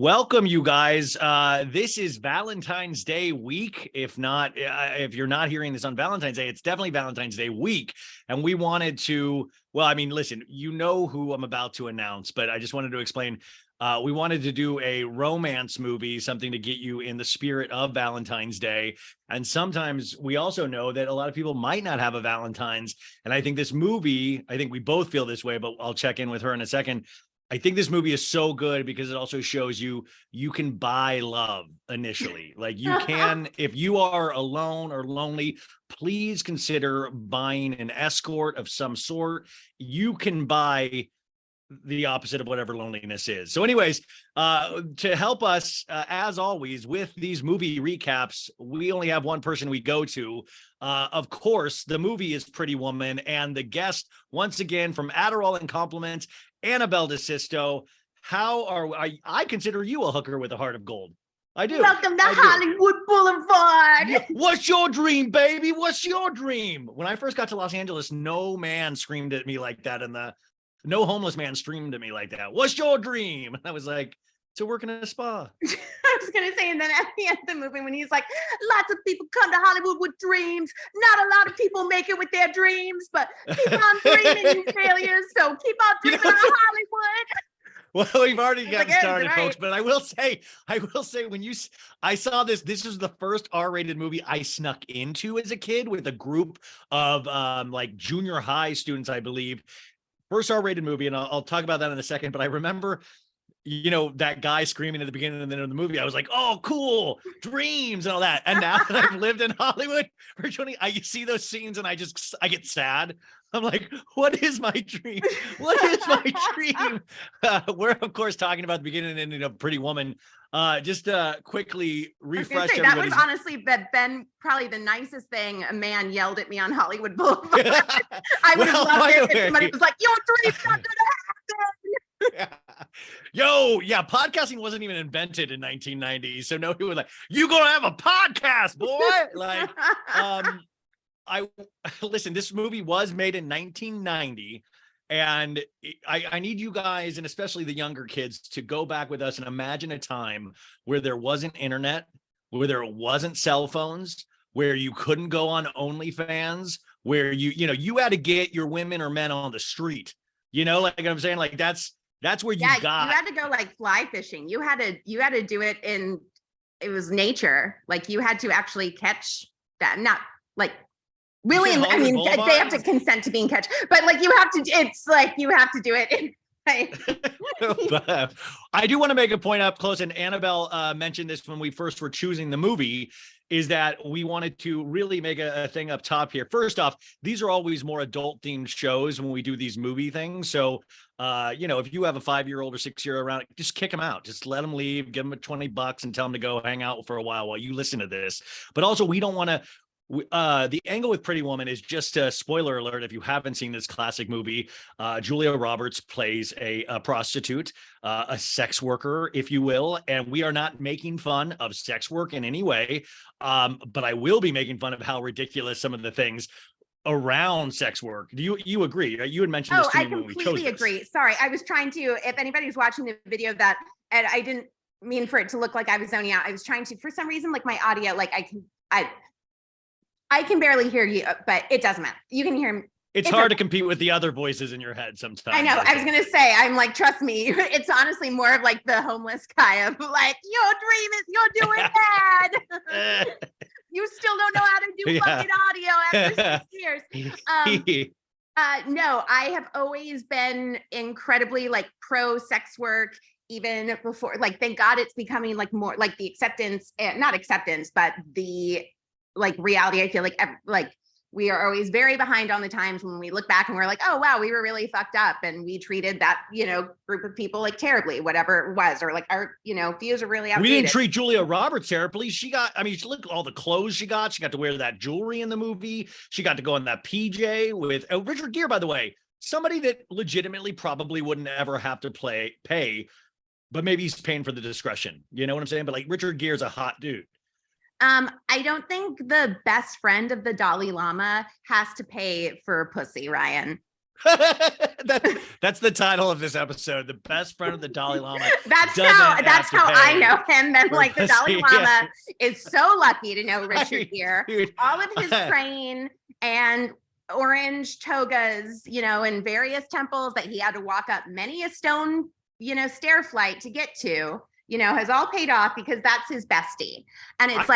Welcome, you guys. This is Valentine's Day week. If you're not hearing this on Valentine's Day, it's definitely Valentine's Day week. And we wanted to, listen, you know who I'm about to announce, but I just wanted to explain. We wanted to do a romance movie, something to get you in the spirit of Valentine's Day. And sometimes we also know that a lot of people might not have a Valentine's. And I think this movie, I think we both feel this way, but I'll check in with her in a second. I think this movie is so good because it also shows you can buy love initially. Like you can, if you are alone or lonely, please consider buying an escort of some sort. You can buy the opposite of whatever loneliness is. So anyways, to help us, as always, with these movie recaps, we only have one person we go to. Of course, the movie is Pretty Woman, and the guest, once again, from Adderall and Compliments, Annabelle Desisto. I consider you a hooker with a heart of gold. I do. Welcome to Hollywood Boulevard. What's your dream, baby? What's your dream? When I first got to Los Angeles, no man screamed at me like that no homeless man screamed at me like that. What's your dream? And I was like, to work in a spa. I was going to say, and then at the end of the movie, when he's like, lots of people come to Hollywood with dreams. Not a lot of people make it with their dreams, but keep on dreaming, you failures. So keep on dreaming of Hollywood. Well, we've already gotten started, right, folks, but I will say, I saw this is the first R-rated movie I snuck into as a kid with a group of like junior high students, I believe. First R-rated movie, and I'll talk about that in a second, but I remember, that guy screaming at the beginning and then of the movie, I was like, oh, cool, dreams and all that. And now that I've lived in Hollywood for 20, I see those scenes and I get sad. I'm like, what is my dream? What is my dream? We're, of course, talking about the beginning and ending of Pretty Woman. Just quickly refresh that was honestly been probably the nicest thing a man yelled at me on Hollywood Boulevard. I would have loved it if somebody was like, your dream's not gonna happen. Yeah, podcasting wasn't even invented in 1990, so nobody was like, you gonna have a podcast, boy? Like, listen, this movie was made in 1990. And I need you guys, and especially the younger kids, to go back with us and imagine a time where there wasn't internet, where there wasn't cell phones, where you couldn't go on OnlyFans, where you had to get your women or men on the street. Like I'm saying, like that's where you got. You had to go like fly fishing. You had to do it it was nature. Like you had to actually catch that, not like. Really, I mean, they have to consent to being catch, but like you have to do it. I do want to make a point up close, and Annabelle mentioned this when we first were choosing the movie, is that we wanted to really make a thing up top here. First off, these are always more adult themed shows when we do these movie things. So, if you have a 5-year-old or 6-year-old around, just kick them out. Just let them leave, give them $20 and tell them to go hang out for a while you listen to this. But also, we don't want to. The angle with Pretty Woman is just a spoiler alert. If you haven't seen this classic movie, Julia Roberts plays a prostitute, a sex worker, if you will. And we are not making fun of sex work in any way. But I will be making fun of how ridiculous some of the things around sex work. Do you agree? You had mentioned this to me when we chose this. I completely agree. Sorry, I was trying to, if anybody's watching the video of that, and I didn't mean for it to look like I was zoning out. I was trying to, for some reason, like my audio, like I can barely hear you, but it doesn't matter. You can hear me. It's hard to compete with the other voises in your head sometimes. I know. I was going to say, I'm like, trust me, it's honestly more of like the homeless guy of like, your dream is you're doing bad. You still don't know how to do fucking audio after 6 years. No, I have always been incredibly like pro sex work. Even before, like, thank God it's becoming like more like the not acceptance, but the like reality. I feel like we are always very behind on the times when we look back and we're like, oh wow, we were really fucked up and we treated that group of people like terribly, whatever it was, or like our views are really outdated. We didn't treat Julia Roberts terribly. Look at all the clothes she got. She got to wear that jewelry in the movie. She got to go on that PJ with Richard Gere, by the way, somebody that legitimately probably wouldn't ever have to pay, but maybe he's paying for the discretion. You know what I'm saying? But like Richard Gere's a hot dude. I don't think the best friend of the Dalai Lama has to pay for pussy, Ryan. That's the title of this episode. The best friend of the Dalai Lama. That's how I know him. Then like the Dalai Lama is so lucky to know Richard Gere. All of his train and orange togas, in various temples that he had to walk up many a stone, stair flight to get to, has all paid off because that's his bestie. And it's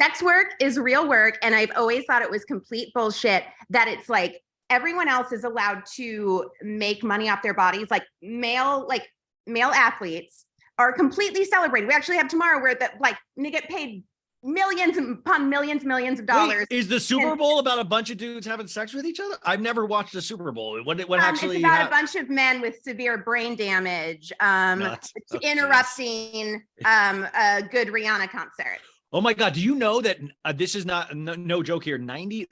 sex work is real work. And I've always thought it was complete bullshit that it's like everyone else is allowed to make money off their bodies. Like male athletes are completely celebrated. We actually have tomorrow where they get paid millions upon millions of dollars. Wait, is the Super Bowl about a bunch of dudes having sex with each other? I've never watched the Super Bowl. What actually? It's about a bunch of men with severe brain damage, interrupting a good Rihanna concert. Oh my God! Do you know that this is no joke here?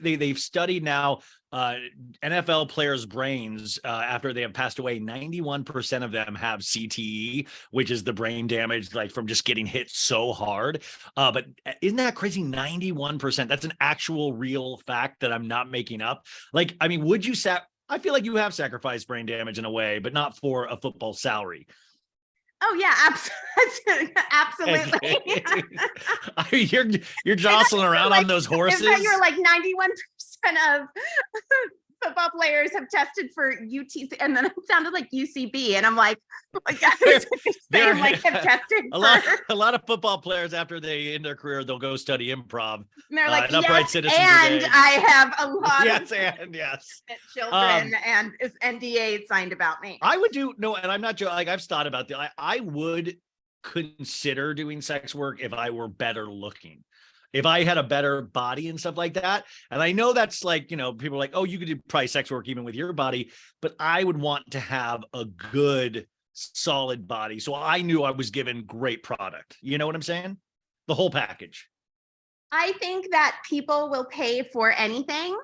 They've studied now NFL players' brains after they have passed away. 91% of them have CTE, which is the brain damage like from just getting hit so hard. But isn't that crazy? 91%. That's an actual real fact that I'm not making up. Like, I mean, would you I feel like you have sacrificed brain damage in a way, but not for a football salary. Oh yeah, absolutely. You're jostling around on those horses. You're like 91% of football players have tested for UTC, and then it sounded like UCB, and I'm like, have tested. A lot of football players after they end their career, they'll go study improv. And they're like, yes, and I have a lot of children and NDA signed about me. I would and I'm not joking. Like I've thought about I would consider doing sex work if I were better looking. If I had a better body and stuff like that. And I know that's like, people are like, oh, you could do probably sex work even with your body, but I would want to have a good, solid body. So I knew I was given great product. You know what I'm saying? The whole package. I think that people will pay for anything.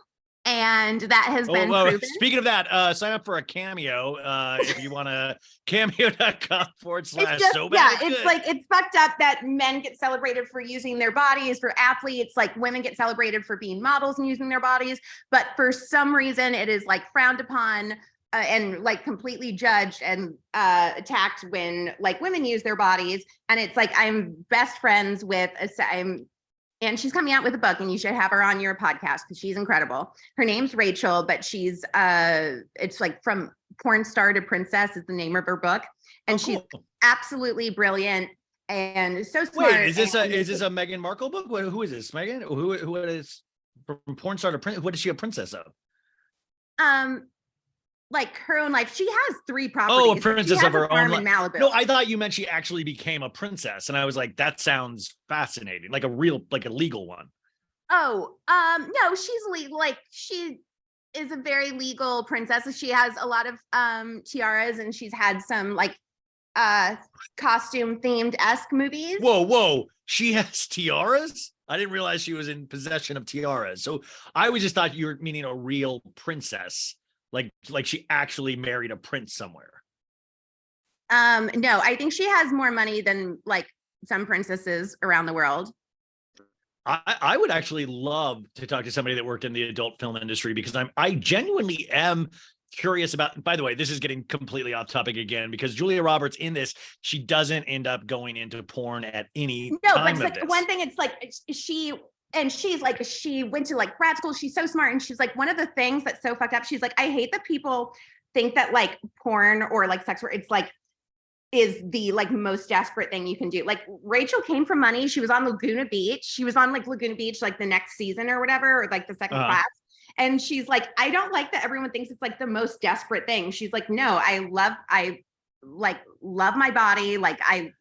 And that has been proven. Speaking of that, sign up for a Cameo if you want to cameo.com/so bad. It's fucked up that men get celebrated for using their bodies for athletes, like women get celebrated for being models and using their bodies. But for some reason, it is like frowned upon and like completely judged and attacked when like women use their bodies. And it's like I'm best friends with and she's coming out with a book, and you should have her on your podcast because she's incredible. Her name's Rachel, but she's it's like From Porn Star to Princess is the name of her book, and she's absolutely brilliant and so smart. Wait, is this a Meghan Markle book? Who is this? Meghan? Who is From Porn Star to Princess? What is she a princess of? Like her own life. She has 3 properties. Oh, a princess of her own life. In Malibu. No, I thought you meant she actually became a princess, and I was like, that sounds fascinating, like a legal one. Oh, no, she's like she is a very legal princess. She has a lot of tiaras, and she's had some like costume themed-esque movies. Whoa, she has tiaras? I didn't realize she was in possession of tiaras. So I just thought you were meaning a real princess. Like she actually married a prince somewhere. No, I think she has more money than like some princesses around the world. I would actually love to talk to somebody that worked in the adult film industry because I genuinely am curious about. By the way, this is getting completely off topic again because Julia Roberts in this, she doesn't end up going into porn at any time. But like, one thing, it's like she went to like grad school. She's so smart. And she's like, one of the things that's so fucked up. She's like, I hate that people think that like porn or like sex work, it's like, is the like most desperate thing you can do. Like Rachel came from money. She was on Laguna Beach. She was on like Laguna Beach, like the next season or whatever, or like the second class. And she's like, I don't like that everyone thinks it's like the most desperate thing. She's like, no, I love my body. I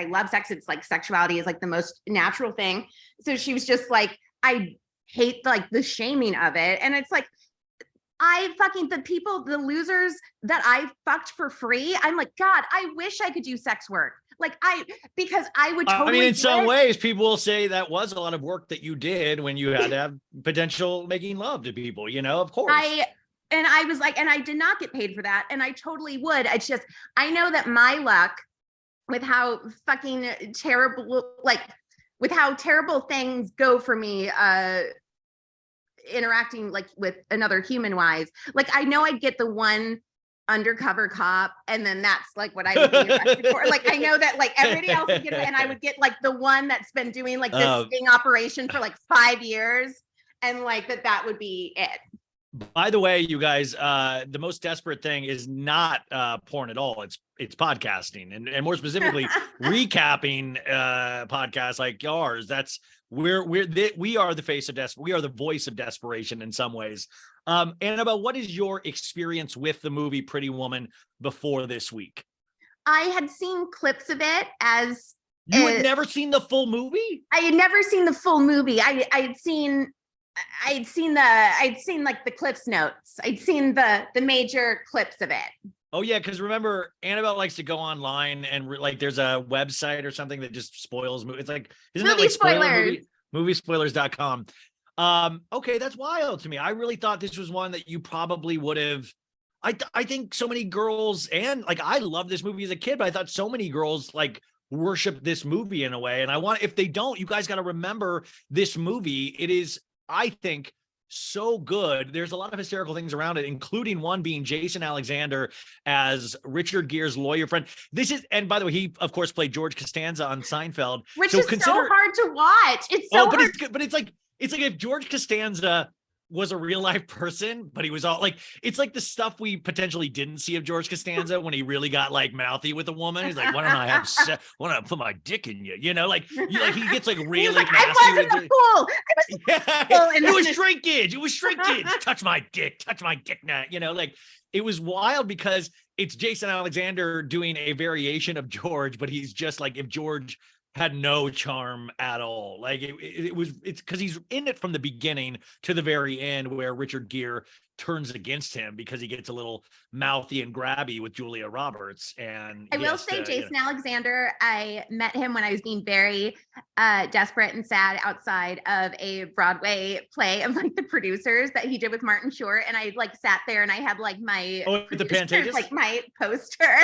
love sex. It's like sexuality is like the most natural thing. So she was just like, I hate like the shaming of it. And it's like, the losers that I fucked for free. I'm like, God, I wish I could do sex work. Because I would totally. I mean, in some ways, people will say that was a lot of work that you did when you had to have potential making love to people, of course. And I was like, and I did not get paid for that. And I totally would. It's just, I know that my luck with how fucking terrible, with how terrible things go for me, interacting like with another human wise. Like I know I'd get the one undercover cop, and then that's like what I would be arrested for. Like I know that like everybody else would get it, and I would get like the one that's been doing like this sting operation for like 5 years, and like that would be it. By the way, you guys, the most desperate thing is not porn at all. It's podcasting, and more specifically, recapping podcasts like yours. That's we are the face of we are the voice of desperation in some ways. Annabelle, what is your experience with the movie Pretty Woman before this week? I had seen clips of it as you had never seen the full movie? I had never seen the full movie. I'd seen like the clips notes. I'd seen the major clips of it. Oh yeah, because remember, Annabelle likes to go online and like there's a website or something that just spoils movies. It's like, isn't movie it like spoilers? Moviespoilers.com. Okay, that's wild to me. I really thought this was one that you probably would have. I think so many girls, and like I loved this movie as a kid, but I thought so many girls like worship this movie in a way. And I want, if they don't, you guys got to remember this movie. It is, I think, so good. There's a lot of hysterical things around it, including one being Jason Alexander as Richard Gere's lawyer friend. This is, and by the way, he of course played George Costanza on Seinfeld, which is so hard to watch. It's so hard. But it's like if George Costanza was a real life person, but he was all like, it's like the stuff we potentially didn't see of George Costanza when he really got like mouthy with a woman. He's like, why don't I have why don't I put my dick in you? You know, like he gets like really like, nasty. I wasn't a fool. It was shrinkage. It was shrinkage. Touch my dick now. You know, like it was wild because it's Jason Alexander doing a variation of George, but he's just like if George had no charm at all. Like it's because he's in it from the beginning to the very end, where Richard Gere turns against him because he gets a little mouthy and grabby with Julia Roberts. And I will say Jason Alexander, I met him when I was being very desperate and sad outside of a Broadway play of like the producers that he did with Martin Short. And I like sat there and I had like my the Pantages? like my poster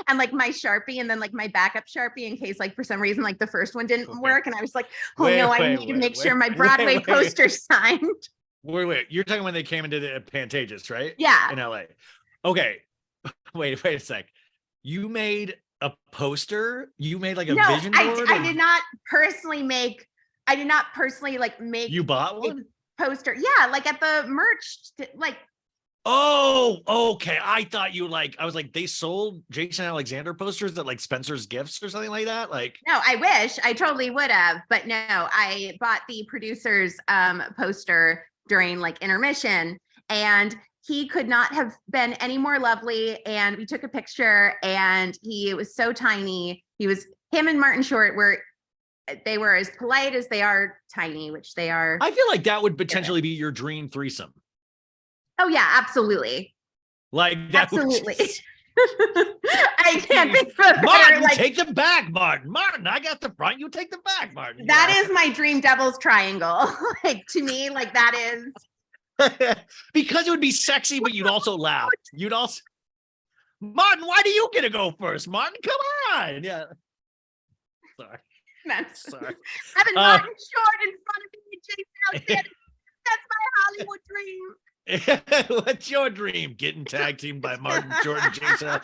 and like my Sharpie and then like my backup Sharpie in case like for some reason like the first one didn't work. And I was like, I need to make sure my Broadway poster's signed. Wait, you're talking when they came into the Pantages, right? Yeah. In LA. Okay. Wait a sec. You made a poster? You made like a vision board? I did not personally make You bought one? Poster. Yeah, like at the merch, like. Oh, okay. I thought I was like, they sold Jason Alexander posters at like Spencer's Gifts or something like that. Like, no, I wish I totally would have, but no, I bought the producer's poster during like intermission, and he could not have been any more lovely. And we took a picture, and he was so tiny. Him and Martin Short were as polite as they are tiny, which they are. I feel like that would potentially be your dream threesome. Oh yeah, absolutely. Like that absolutely. I can't think of Martin, like, take the back, Martin. Martin, I got the front. You take the back, Martin. That is my dream devil's triangle. Like to me, like that is because it would be sexy, but you'd also laugh. Martin, why do you get to go first? Martin, come on. Yeah. Sorry. Having Martin Short in front of me, Jason Alexander. That's my Hollywood dream. What's your dream? Getting tag teamed by Martin Short and Jason.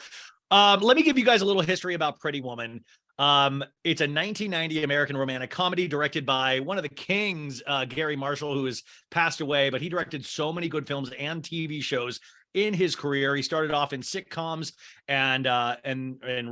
Let me give you guys a little history about Pretty Woman. It's a 1990 American romantic comedy directed by one of the kings, Gary Marshall, who has passed away, but he directed so many good films and TV shows in his career. He started off in sitcoms and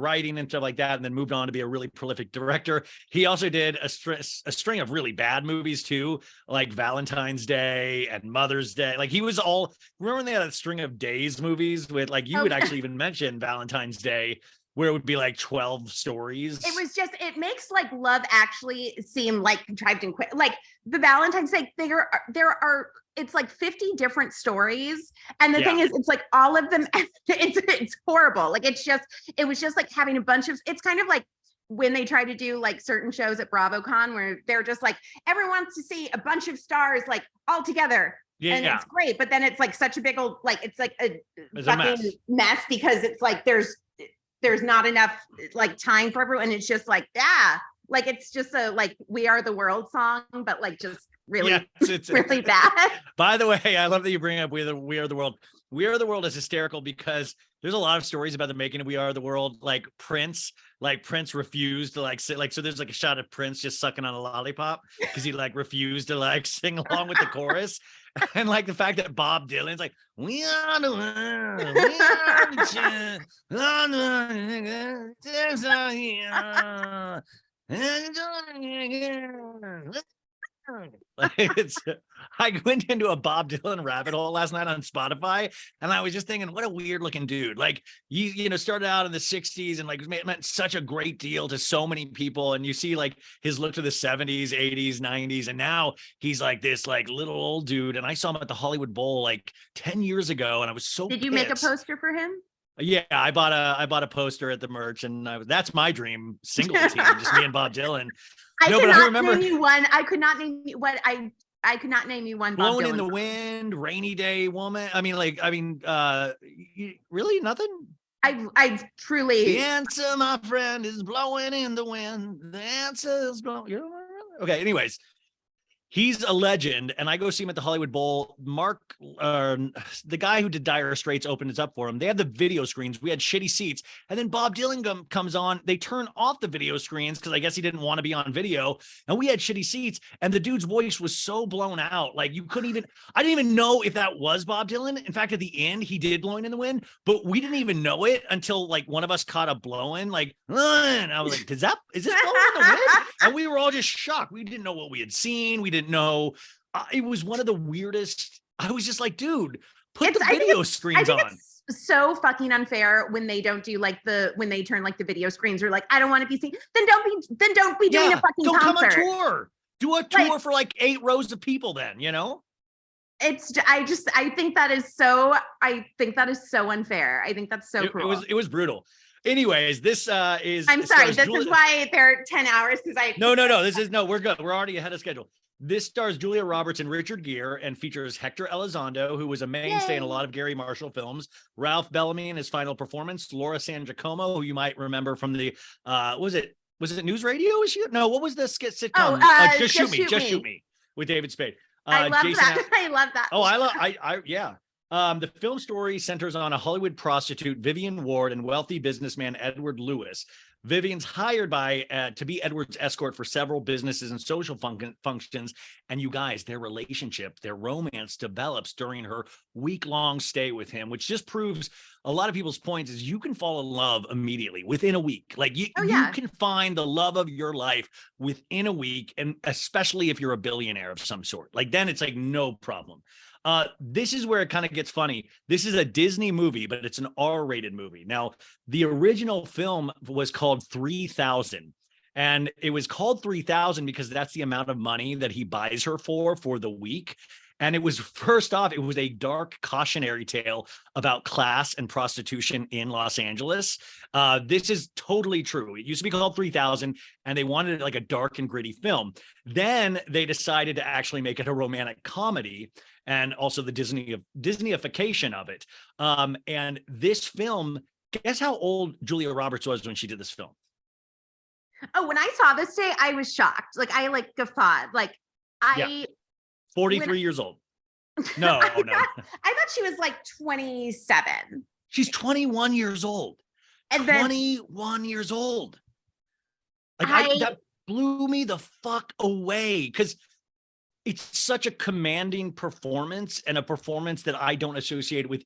writing and stuff like that, and then moved on to be a really prolific director. He also did a string of really bad movies too, like Valentine's Day and Mother's Day. Like he was all, remember when they had a string of days movies with like, you would actually even mention Valentine's Day, where it would be like 12 stories. It makes like Love Actually seem like contrived and quick. Like the Valentine's Day, there are it's like 50 different stories. And the thing is, it's like all of them, it's horrible. Like it was just like having a bunch of, it's kind of like when they try to do like certain shows at BravoCon where they're just like, everyone wants to see a bunch of stars like all together. It's great. But then it's like such a big old, like, it's like a fucking mess because it's like, there's not enough like time for everyone. It's just like, like, it's just a, like We Are the World song, but like just really, Yeah, really bad. By the way, I love that you bring up We Are the World. We Are the World is hysterical because there's a lot of stories about the making of We Are the World. Like Prince refused to sit so there's like a shot of Prince just sucking on a lollipop because he refused to sing along with the chorus. And the fact that Bob Dylan's like, we are the world, we are the I went into a Bob Dylan rabbit hole last night on Spotify, and I was just thinking, what a weird looking dude. You started out in the 60s and meant such a great deal to so many people. And you see his look to the 70s, 80s, 90s, and now he's this little old dude. And I saw him at the Hollywood Bowl 10 years ago, and I was so Did you pissed. make a poster for him? Yeah, I bought a poster at the merch, and that's my dream single team, just me and Bob Dylan. I remember name you one. I could not name you what I could not name you one. Blowing in the Wind, Rainy Day Woman. Really nothing. I truly. The answer, my friend, is blowing in the wind. The answer is blowing. Okay. Anyways. He's a legend, and I go see him at the Hollywood Bowl. Mark, the guy who did Dire Straits, opened it up for him. They had the video screens. We had shitty seats. And then Bob Dylan comes on. They turn off the video screens because I guess he didn't want to be on video. And we had shitty seats. And the dude's voice was so blown out. You couldn't even, I didn't even know if that was Bob Dylan. In fact, at the end, he did Blowing in the Wind, but we didn't even know it until one of us caught a blowing, and I was like, is this Blowing in the Wind? And we were all just shocked. We didn't know what we had seen. We didn't know. It was one of the weirdest. I was just like, dude, put the video screens on. It's so fucking unfair when they don't do when they turn the video screens or I don't want to be seen. Then don't be doing a fucking don't concert. Come on tour. Do a tour for 8 rows of people then, It's I think that is so unfair. I think that's so cruel. It was brutal. Anyways, this is. I'm sorry. This is why they're 10 hours because No. We're good. We're already ahead of schedule. This stars Julia Roberts and Richard Gere and features Hector Elizondo, who was a mainstay in a lot of Gary Marshall films. Ralph Bellamy in his final performance. Laura Sangiacomo, who you might remember from the was it News Radio? What was the sitcom? Just Shoot Me with David Spade. I love that. I love that. Oh, yeah. The film story centers on a Hollywood prostitute, Vivian Ward, and wealthy businessman Edward Lewis. Vivian's hired to be Edward's escort for several businesses and social functions. And you guys, their relationship, their romance develops during her week-long stay with him, which just proves a lot of people's points is you can fall in love immediately within a week. You can find the love of your life within a week. And especially if you're a billionaire of some sort, then it's no problem. This is where it kind of gets funny. This is a Disney movie, but it's an R-rated movie. Now, the original film was called 3000, and it was called 3000 because that's the amount of money that he buys her for the week. And it was, first off, it was a dark cautionary tale about class and prostitution in Los Angeles. This is totally true. It used to be called 3000, and they wanted a dark and gritty film. Then they decided to actually make it a romantic comedy, and also the Disneyification of it. And this film, guess how old Julia Roberts was when she did this film? Oh, when I saw this day, I was shocked. I guffawed. 43 years old. No. I thought she was 27. She's 21 years old. And 21 years old. That blew me the fuck away because it's such a commanding performance, and a performance that I don't associate with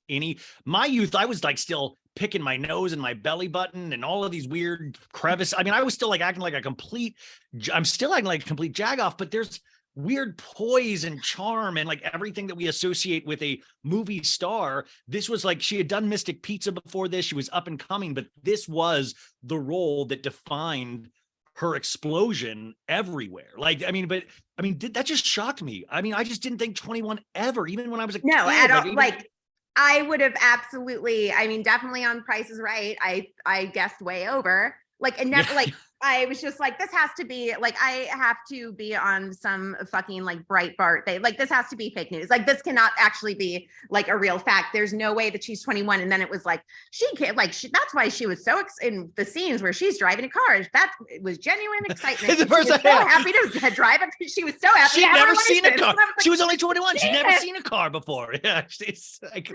my youth. I was still picking my nose and my belly button and all of these weird crevices. I was still acting like a complete jagoff, but there's weird poise and charm and everything that we associate with a movie star. This was she had done Mystic Pizza before this. She was up and coming, but this was the role that defined her explosion everywhere. That just shocked me. I just didn't think 21 ever, even when I was a kid. At all. I would have absolutely, definitely on Price is Right. I guessed way over. And never I was just like, this has to be like, I have to be on some fucking like Breitbart thing. Like, this has to be fake news. Like, this cannot actually be like a real fact. There's no way that she's 21. And then it was like, she can't, like, that's why she was so in the scenes where she's driving a car. That was genuine excitement. The first she was so happy to drive it. She was so happy. She'd never seen a car. Like, she was only 21. She'd never seen a car before. Yeah. It's like,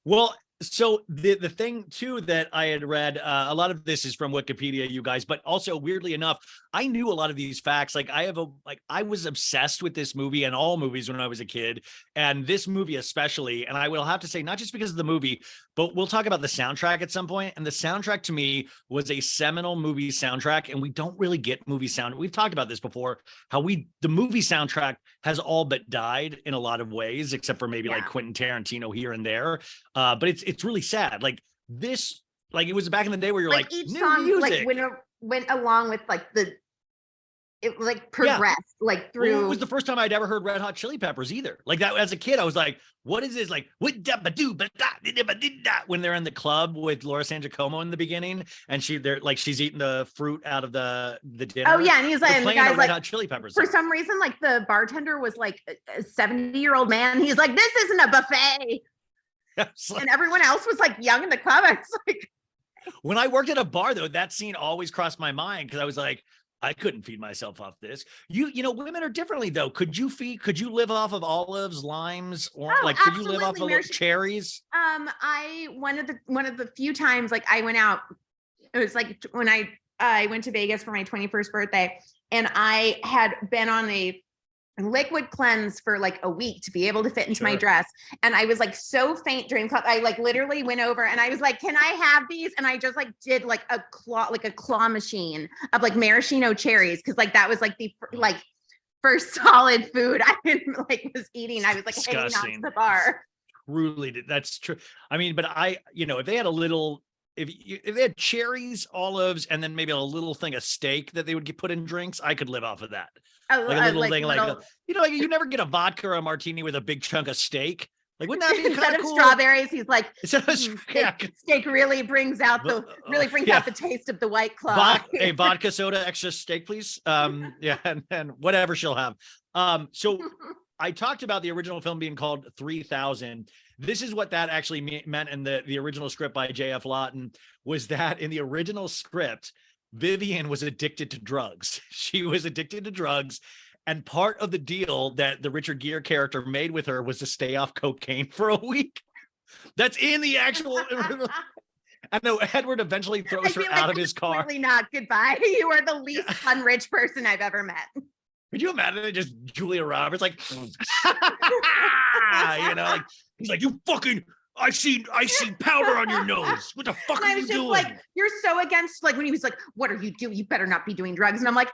well, so the thing too that I had read, a lot of this is from Wikipedia, you guys, but also weirdly enough, I knew a lot of these facts. Like I was obsessed with this movie and all movies when I was a kid, and this movie especially. And I will have to say, not just because of the movie, but we'll talk about the soundtrack at some point. And the soundtrack to me was a seminal movie soundtrack, and we don't really get movie sound. We've talked about this before, how the movie soundtrack has all but died in a lot of ways, except for maybe like Quentin Tarantino here and there. But it's really sad. Like this, like it was back in the day where you're like each new song music. like went along with like it like progressed like through. Well, it was the first time I'd ever heard Red Hot Chili Peppers either. Like that as a kid, I was like, what is this? Like when they're in the club with Laura San Giacomo in the beginning, and she's eating the fruit out of the dinner. Oh yeah, and he's like, and the guy's Red Hot Chili Peppers for some reason, like the bartender was like a 70-year-old man. He's like, this isn't a buffet. Like, and everyone else was like young in the club. I was like, when I worked at a bar though, that scene always crossed my mind because I was like, I couldn't feed myself off this. You know, women are differently though. Could you live off of olives, limes, or could you live off of cherries? One of the few times like I went out, it was like when I went to Vegas for my 21st birthday, and I had been on a liquid cleanse for like a week to be able to fit into my dress. And I was like so faint during club. I like literally went over and I was like, can I have these? And I just like did like a claw machine of like maraschino cherries. Cause like that was like the like first solid food I was eating. I was like hanging out to the bar. Truly, that's true. I mean, but if they had a little, if they had cherries, olives, and then maybe a little thing of steak that they would put in drinks, I could live off of that. Like a little thing, like you never get a vodka or a martini with a big chunk of steak. Like, wouldn't that be instead of cool? Strawberries? He's like, steak really brings out the out the taste of the White Claw. A vodka soda, extra steak, please. And whatever she'll have. So I talked about the original film being called 3000. This is what that actually meant in the original script by J.F. Lawton, was that in the original script, Vivian was addicted to drugs. She was addicted to drugs. And part of the deal that the Richard Gere character made with her was to stay off cocaine for a week. That's in the actual. I know Edward eventually throws her out of his car. Really not. Goodbye. You are the least fun rich person I've ever met. Could you imagine it? Just Julia Roberts, like, like he's like, you fucking. I see powder on your nose. What the fuck are you doing? Like, you're so against, like, when he was like, what are you doing? You better not be doing drugs. And I'm like,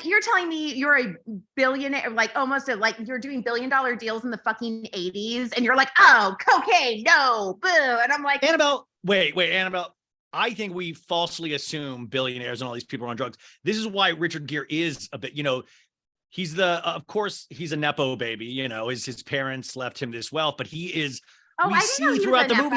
you're telling me you're a billionaire, like almost you're doing $1 billion deals in the fucking 80s. And you're like, oh, cocaine, no, boo. And I'm like, Annabelle, wait, Annabelle. I think we falsely assume billionaires and all these people are on drugs. This is why Richard Gere is a bit, he's of course he's a Nepo baby, his parents left him this wealth, but he is. Oh, I didn't know throughout the movie.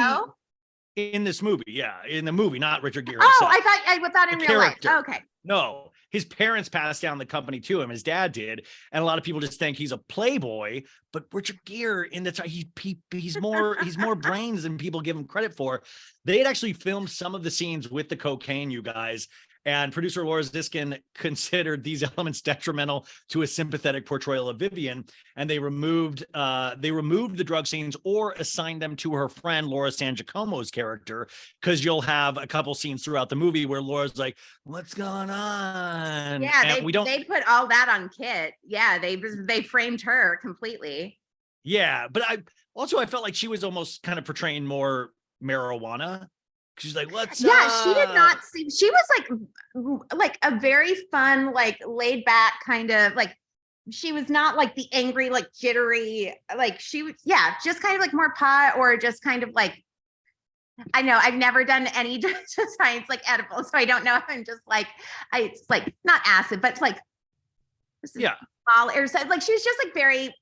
In this movie, in the movie, not Richard Gere. Oh, I thought in real life. Oh, okay. No, his parents passed down the company to him. His dad did, and a lot of people just think he's a playboy. But Richard Gere, he's more brains than people give him credit for. They had actually filmed some of the scenes with the cocaine, you guys. And producer Laura Ziskin considered these elements detrimental to a sympathetic portrayal of Vivian, and they removed the drug scenes or assigned them to her friend Laura San Giacomo's character, because you'll have a couple scenes throughout the movie where Laura's like, "What's going on?" Yeah, they put all that on Kit. Yeah, they framed her completely. Yeah, but I felt like she was almost kind of portraying more marijuana. She's like, what's up? She did not seem, she was like a very fun, like laid back kind of like, she was not like the angry, like jittery, like she was, just kind of like more pot, or just kind of like, I know I've never done any science like edible, so I don't know if I'm just like, it's like not acid, but it's like, all or like she was just like very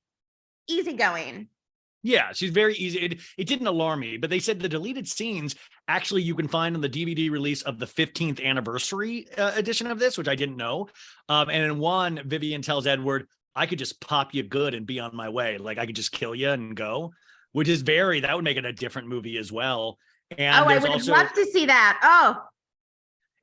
easygoing. Yeah, she's very easy. It didn't alarm me, but they said the deleted scenes actually you can find on the DVD release of the 15th anniversary edition of this, which I didn't know. And in one, Vivian tells Edward, I could just pop you good and be on my way. Like I could just kill you and go, which is that would make it a different movie as well. And I would have loved to see that. Oh,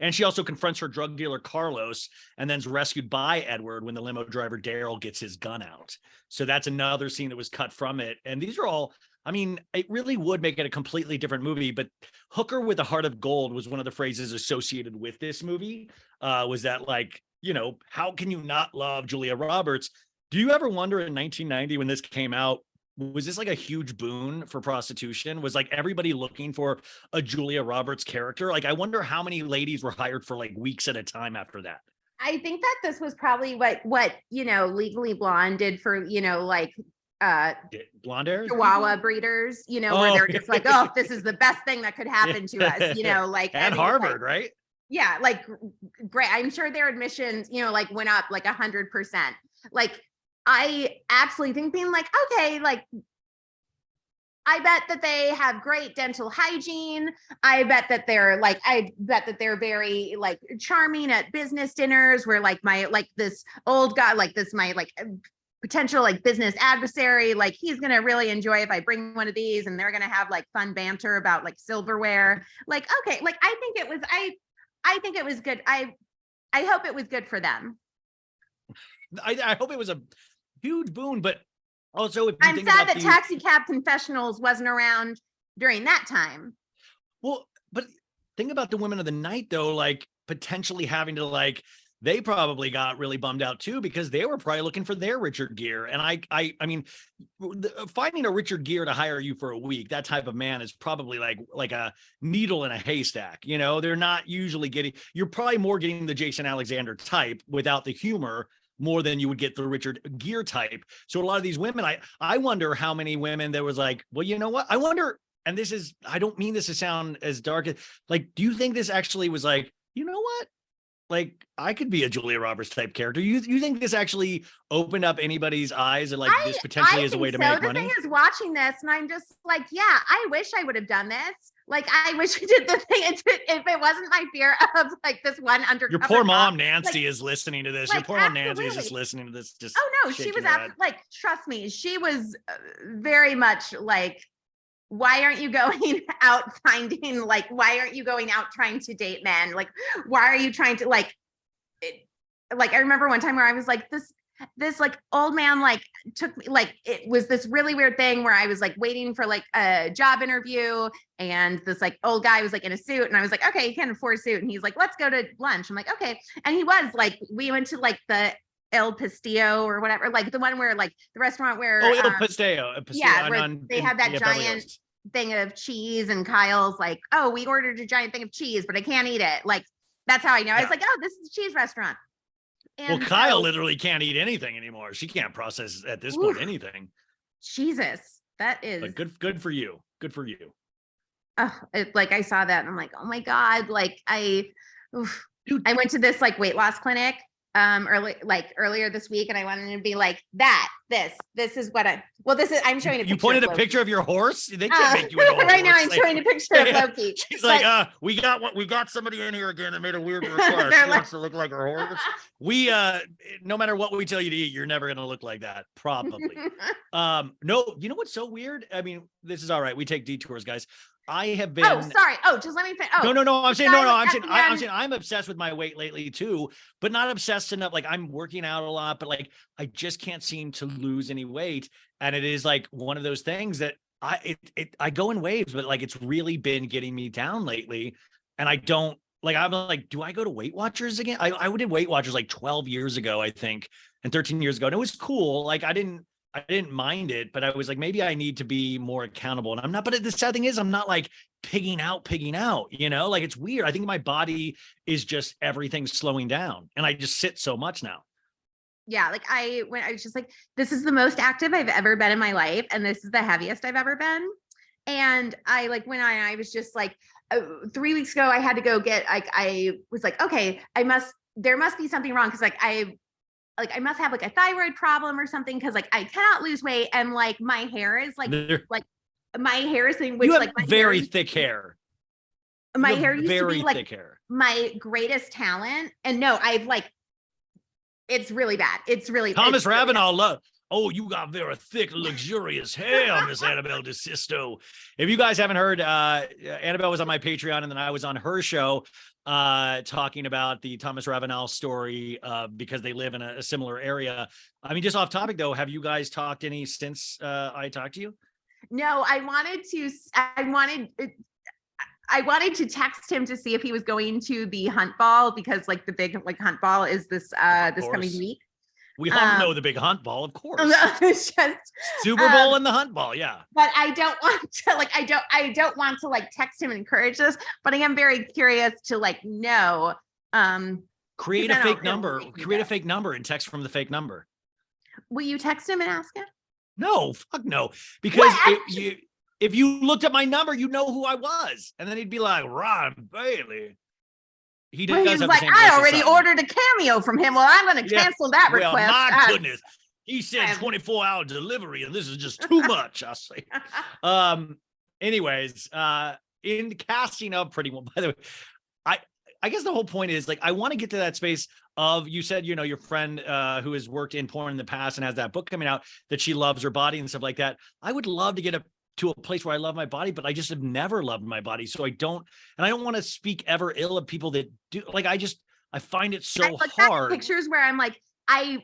and she also confronts her drug dealer, Carlos, and then's rescued by Edward when the limo driver, Daryl, gets his gun out. So that's another scene that was cut from it. And these are all, I mean, it really would make it a completely different movie. But hooker with a heart of gold was one of the phrases associated with this movie. Was that like, how can you not love Julia Roberts? Do you ever wonder in 1990 when this came out, was this like a huge boon for prostitution? Was like everybody looking for a Julia Roberts character? Like, I wonder how many ladies were hired for like weeks at a time after that. I think that this was probably what Legally Blonde did for, like blonde hair Chihuahua breeders, where they're just like, oh, this is the best thing that could happen to us, like at Harvard, right? Yeah, like great. I'm sure their admissions, like went up like 100%. Like I absolutely think being like, okay, like I bet that they have great dental hygiene. I bet that they're very like charming at business dinners where like this old guy, like this, my like potential like business adversary, like he's going to really enjoy if I bring one of these and they're going to have like fun banter about like silverware. Like, okay. Like, I think it was good. I hope it was good for them. I hope it was a huge boon, but also if I'm sad that Taxi Cab Confessionals wasn't around during that time. Well, but think about the women of the night though, like potentially having to like, they probably got really bummed out too, because they were probably looking for their Richard Gere. And I mean, finding a Richard Gere to hire you for a week, that type of man is probably like a needle in a haystack. They're not usually you're probably more getting the Jason Alexander type without the humor more than you would get the Richard Gere type. So a lot of these women, I wonder how many women there was like, well, you know what? I wonder, and I don't mean this to sound as dark as like, do you think this actually was like, you know what? Like I could be a Julia Roberts type character. You think this actually opened up anybody's eyes and like this potentially is a way to make money? The thing is watching this and I'm just like, yeah, I wish I would have done this. Like, I wish we did the thing if it wasn't my fear of like this one undercover. Your poor mom, Nancy, is listening to this. Your poor mom, Nancy, is just listening to this. Just she was like, trust me, she was very much like, why aren't you going out finding, like, why aren't you going out trying to date men? Like, why are you trying to like, I remember one time where I was like, this like old man, like took me, like, it was this really weird thing where I was like waiting for like a job interview and this like old guy was like in a suit and I was like, okay, he can't afford a suit. And he's like, let's go to lunch. I'm like, okay. And he was like, we went to like the El Pastillo or whatever, like the one where like the restaurant where El Pastillo. Yeah, where they had that giant thing of cheese and Kyle's like, oh, we ordered a giant thing of cheese, but I can't eat it. Like, that's how I know. I was like, oh, this is a cheese restaurant. And Kyle literally can't eat anything anymore. She can't process at this point anything. Jesus, that is like good for you. Good for you. Like I saw that and I'm like, oh my God. Like I went to this like weight loss clinic earlier this week and I wanted to be like this is what I'm showing a picture. You pointed a picture of your horse? They can't make you into a right horse. Now I'm showing a picture of Loki. She's like, we got somebody in here again that made a weird request. She wants to look like her horse. We no matter what we tell you to eat, you're never gonna look like that, probably. No, you know what's so weird? I mean, this is all right. We take detours, guys. I have been. Oh, sorry. Oh, just let me finish. Oh, no. I'm saying I'm obsessed with my weight lately too, but not obsessed enough. Like I'm working out a lot, but like I just can't seem to lose any weight. And it is like one of those things that I go in waves, but like it's really been getting me down lately. And I don't like. I'm like, do I go to Weight Watchers again? I did Weight Watchers like 12 years ago, I think, and 13 years ago, and it was cool. Like I didn't mind it, but I was like, maybe I need to be more accountable. And I'm not, but the sad thing is I'm not like pigging out, like it's weird. I think my body is just everything's slowing down and I just sit so much now. Yeah. Like when I was just like, this is the most active I've ever been in my life. And this is the heaviest I've ever been. And I like, when I was just like 3 weeks ago, I had to go get, like, I was like, okay, there must be something wrong. Cause like like I must have like a thyroid problem or something because like I cannot lose weight and like my hair is like my hair is thing, which you have like my very thick hair. My hair used to be very like thick hair. my greatest talent, and no, I've like it's really bad. It's really Thomas it's really Ravenel love. Oh, you got very thick, luxurious hair, Miss Annabelle Desisto. If you guys haven't heard, Annabelle was on my Patreon, and then I was on her show talking about the Thomas Ravenel story because they live in a similar area. I mean, just off topic though, have you guys talked any since I talked to you? No, I wanted to text him to see if he was going to the hunt ball because like the big like hunt ball is this this coming week. We all know the big hunt ball, of course. It's just Super Bowl and the hunt ball, yeah. But I don't want to like I don't want to like text him and encourage this, but I am very curious to like know. Create a fake number. Create a fake number and text from the fake number. Will you text him and ask him? No, fuck no. Because if you looked at my number, you know who I was. And then he'd be like, Ron Bailey. He does he's like, I already ordered a cameo from him. Well, I'm going to cancel that request. Well, my goodness. He said 24-hour delivery, and this is just too much, I say. Anyways, in casting of Pretty Woman, by the way, I guess the whole point is like, I want to get to that space of, you said, you know, your friend who has worked in porn in the past and has that book coming out that she loves her body and stuff like that. I would love to get to a place where I love my body, but I just have never loved my body. So I don't want to speak ever ill of people that do. Like, I find it so hard. Pictures where I'm like, I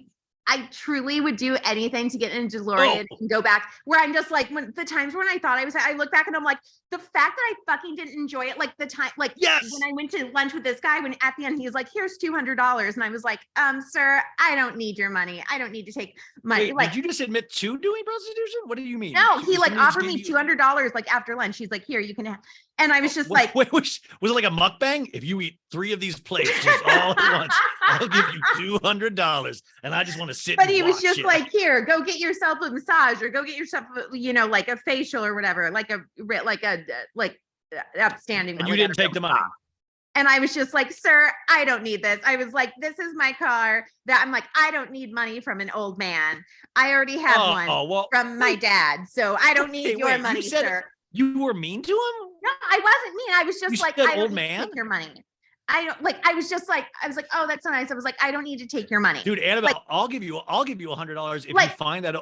truly would do anything to get in a DeLorean and go back, where I'm just like, when the times when I thought I look back and I'm like, the fact that I fucking didn't enjoy it, like the time, like when I went to lunch with this guy, when at the end he was like, here's $200. And I was like, sir, I don't need your money. I don't need to take money. Wait, did you just admit to doing prostitution? What do you mean? No, he like offered me $200 like after lunch. He's like, here, you can have. And I was just like, wait, was it like a mukbang? If you eat 3 of these plates just all at once, I'll give you $200. And I just want to sit. But he was just like, here, go get yourself a massage or go get yourself, you know, like a facial or whatever, like upstanding. And you didn't take the money. And I was just like, sir, I don't need this. I was like, this is my car. That I'm like, I don't need money from an old man. I already have one from my dad. So I don't need your money, sir. You were mean to him? No, I wasn't mean. I was just like, I don't need to take your money. I was like, oh, that's so nice. I was like, I don't need to take your money. Dude, Annabelle, like, I'll give you $100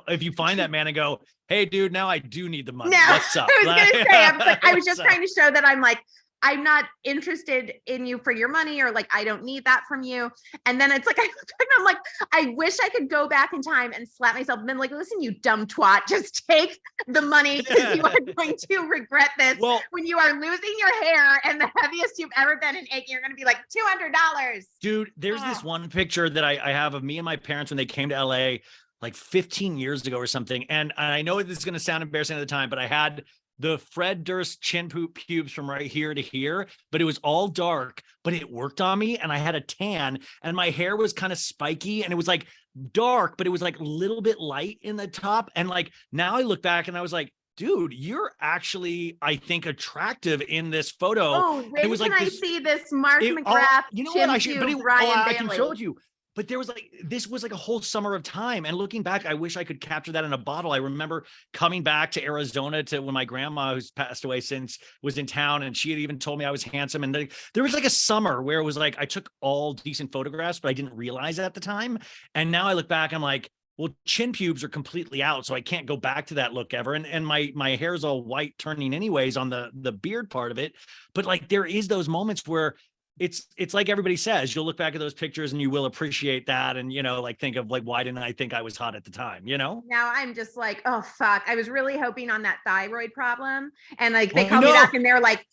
if you find that man and go, hey dude, now I do need the money. No, what's up? I was gonna say, I was just trying to show that I'm like, I'm not interested in you for your money, or like, I don't need that from you. And then it's like, I'm like, I wish I could go back in time and slap myself and then like, listen, you dumb twat, just take the money because you are going to regret this. Well, when you are losing your hair and the heaviest you've ever been in aching, you're going to be like $200. Dude, there's this one picture that I have of me and my parents when they came to LA like 15 years ago or something. And I know this is going to sound embarrassing at the time, but I had the Fred Durst chin pubes from right here to here, but it was all dark, but it worked on me and I had a tan and my hair was kind of spiky and it was like dark, but it was like a little bit light in the top. And like, now I look back and I was like, dude, you're actually, I think, attractive in this photo. Oh, wait, I see this Mark McGrath? You know what? I can show it to you. But this was like a whole summer of time. And looking back, I wish I could capture that in a bottle. I remember coming back to Arizona to when my grandma, who's passed away since, was in town, and she had even told me I was handsome. And there was like a summer where it was like, I took all decent photographs, but I didn't realize at the time. And now I look back, I'm like, well, chin pubes are completely out, so I can't go back to that look ever. And my hair is all white turning anyways on the beard part of it. But like, there is those moments where it's like everybody says, you'll look back at those pictures and you will appreciate that. And, you know, like think of like, why didn't I think I was hot at the time? You know, now I'm just like, oh, fuck. I was really hoping on that thyroid problem. And like, they called me back and they're like,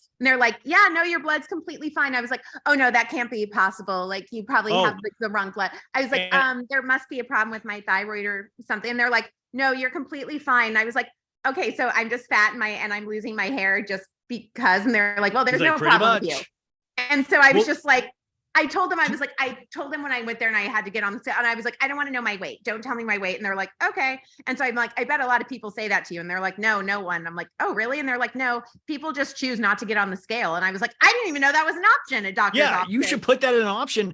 yeah, no, your blood's completely fine. I was like, oh no, that can't be possible. Like you probably have like the wrong blood. I was like, there must be a problem with my thyroid or something. And they're like, no, you're completely fine. I was like, okay, so I'm just fat and I'm losing my hair just because. And they're like, well, there's no problem with you. And so I was just like, I told them when I went there and I had to get on the set and I was like, I don't want to know my weight. Don't tell me my weight. And they're like, okay. And so I'm like, I bet a lot of people say that to you. And they're like, no one. I'm like, oh, really? And they're like, no, people just choose not to get on the scale. And I was like, I didn't even know that was an option at doctor's office. You should put that in an option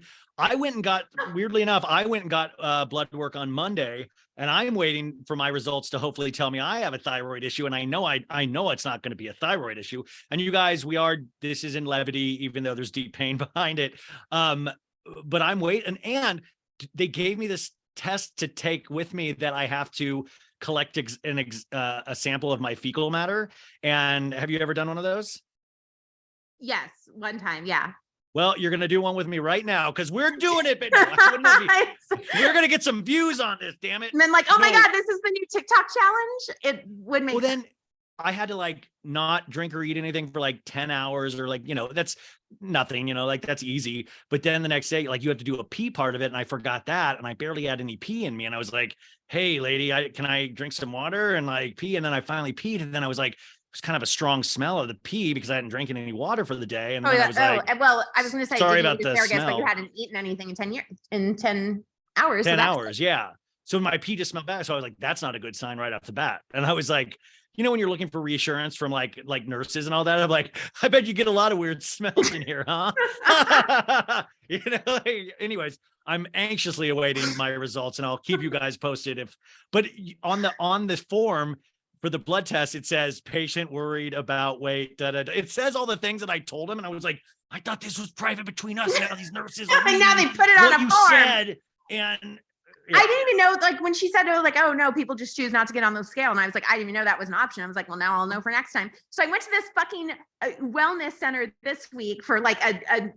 weirdly enough, I went and got blood work on Monday, and I'm waiting for my results to hopefully tell me I have a thyroid issue. And I know it's not going to be a thyroid issue. And you guys, this is in levity, even though there's deep pain behind it. But I'm waiting, and they gave me this test to take with me that I have to collect a sample of my fecal matter. And have you ever done one of those? Yes, one time. Yeah. Well, you're going to do one with me right now because we're doing it. But no, we're going to get some views on this, damn it. And then like, oh my God, this is the new TikTok challenge. It would make sense. Then I had to like not drink or eat anything for like 10 hours or like, that's nothing, like that's easy. But then the next day, like you have to do a pee part of it. And I forgot that. And I barely had any pee in me. And I was like, hey lady, can I drink some water and like pee? And then I finally peed. And then I was like, it was kind of a strong smell of the pee because I hadn't drinking any water for the day. And then I was like, well, I was going to say, sorry about the smell. But you hadn't eaten anything in 10 hours. 10 hours. Yeah. So my pee just smelled bad. So I was like, that's not a good sign right off the bat. And I was like, when you're looking for reassurance from like nurses and all that, I'm like, I bet you get a lot of weird smells in here, huh? Anyways, I'm anxiously awaiting my results and I'll keep you guys posted but on the form for the blood test, it says patient worried about weight. It says all the things that I told him. And I was like, I thought this was private between us. Now these nurses are and now they put it on a form. Said, and yeah. I didn't even know, like when she said, oh no, people just choose not to get on the scale. And I was like, I didn't even know that was an option. I was like, well, now I'll know for next time. So I went to this fucking wellness center this week for like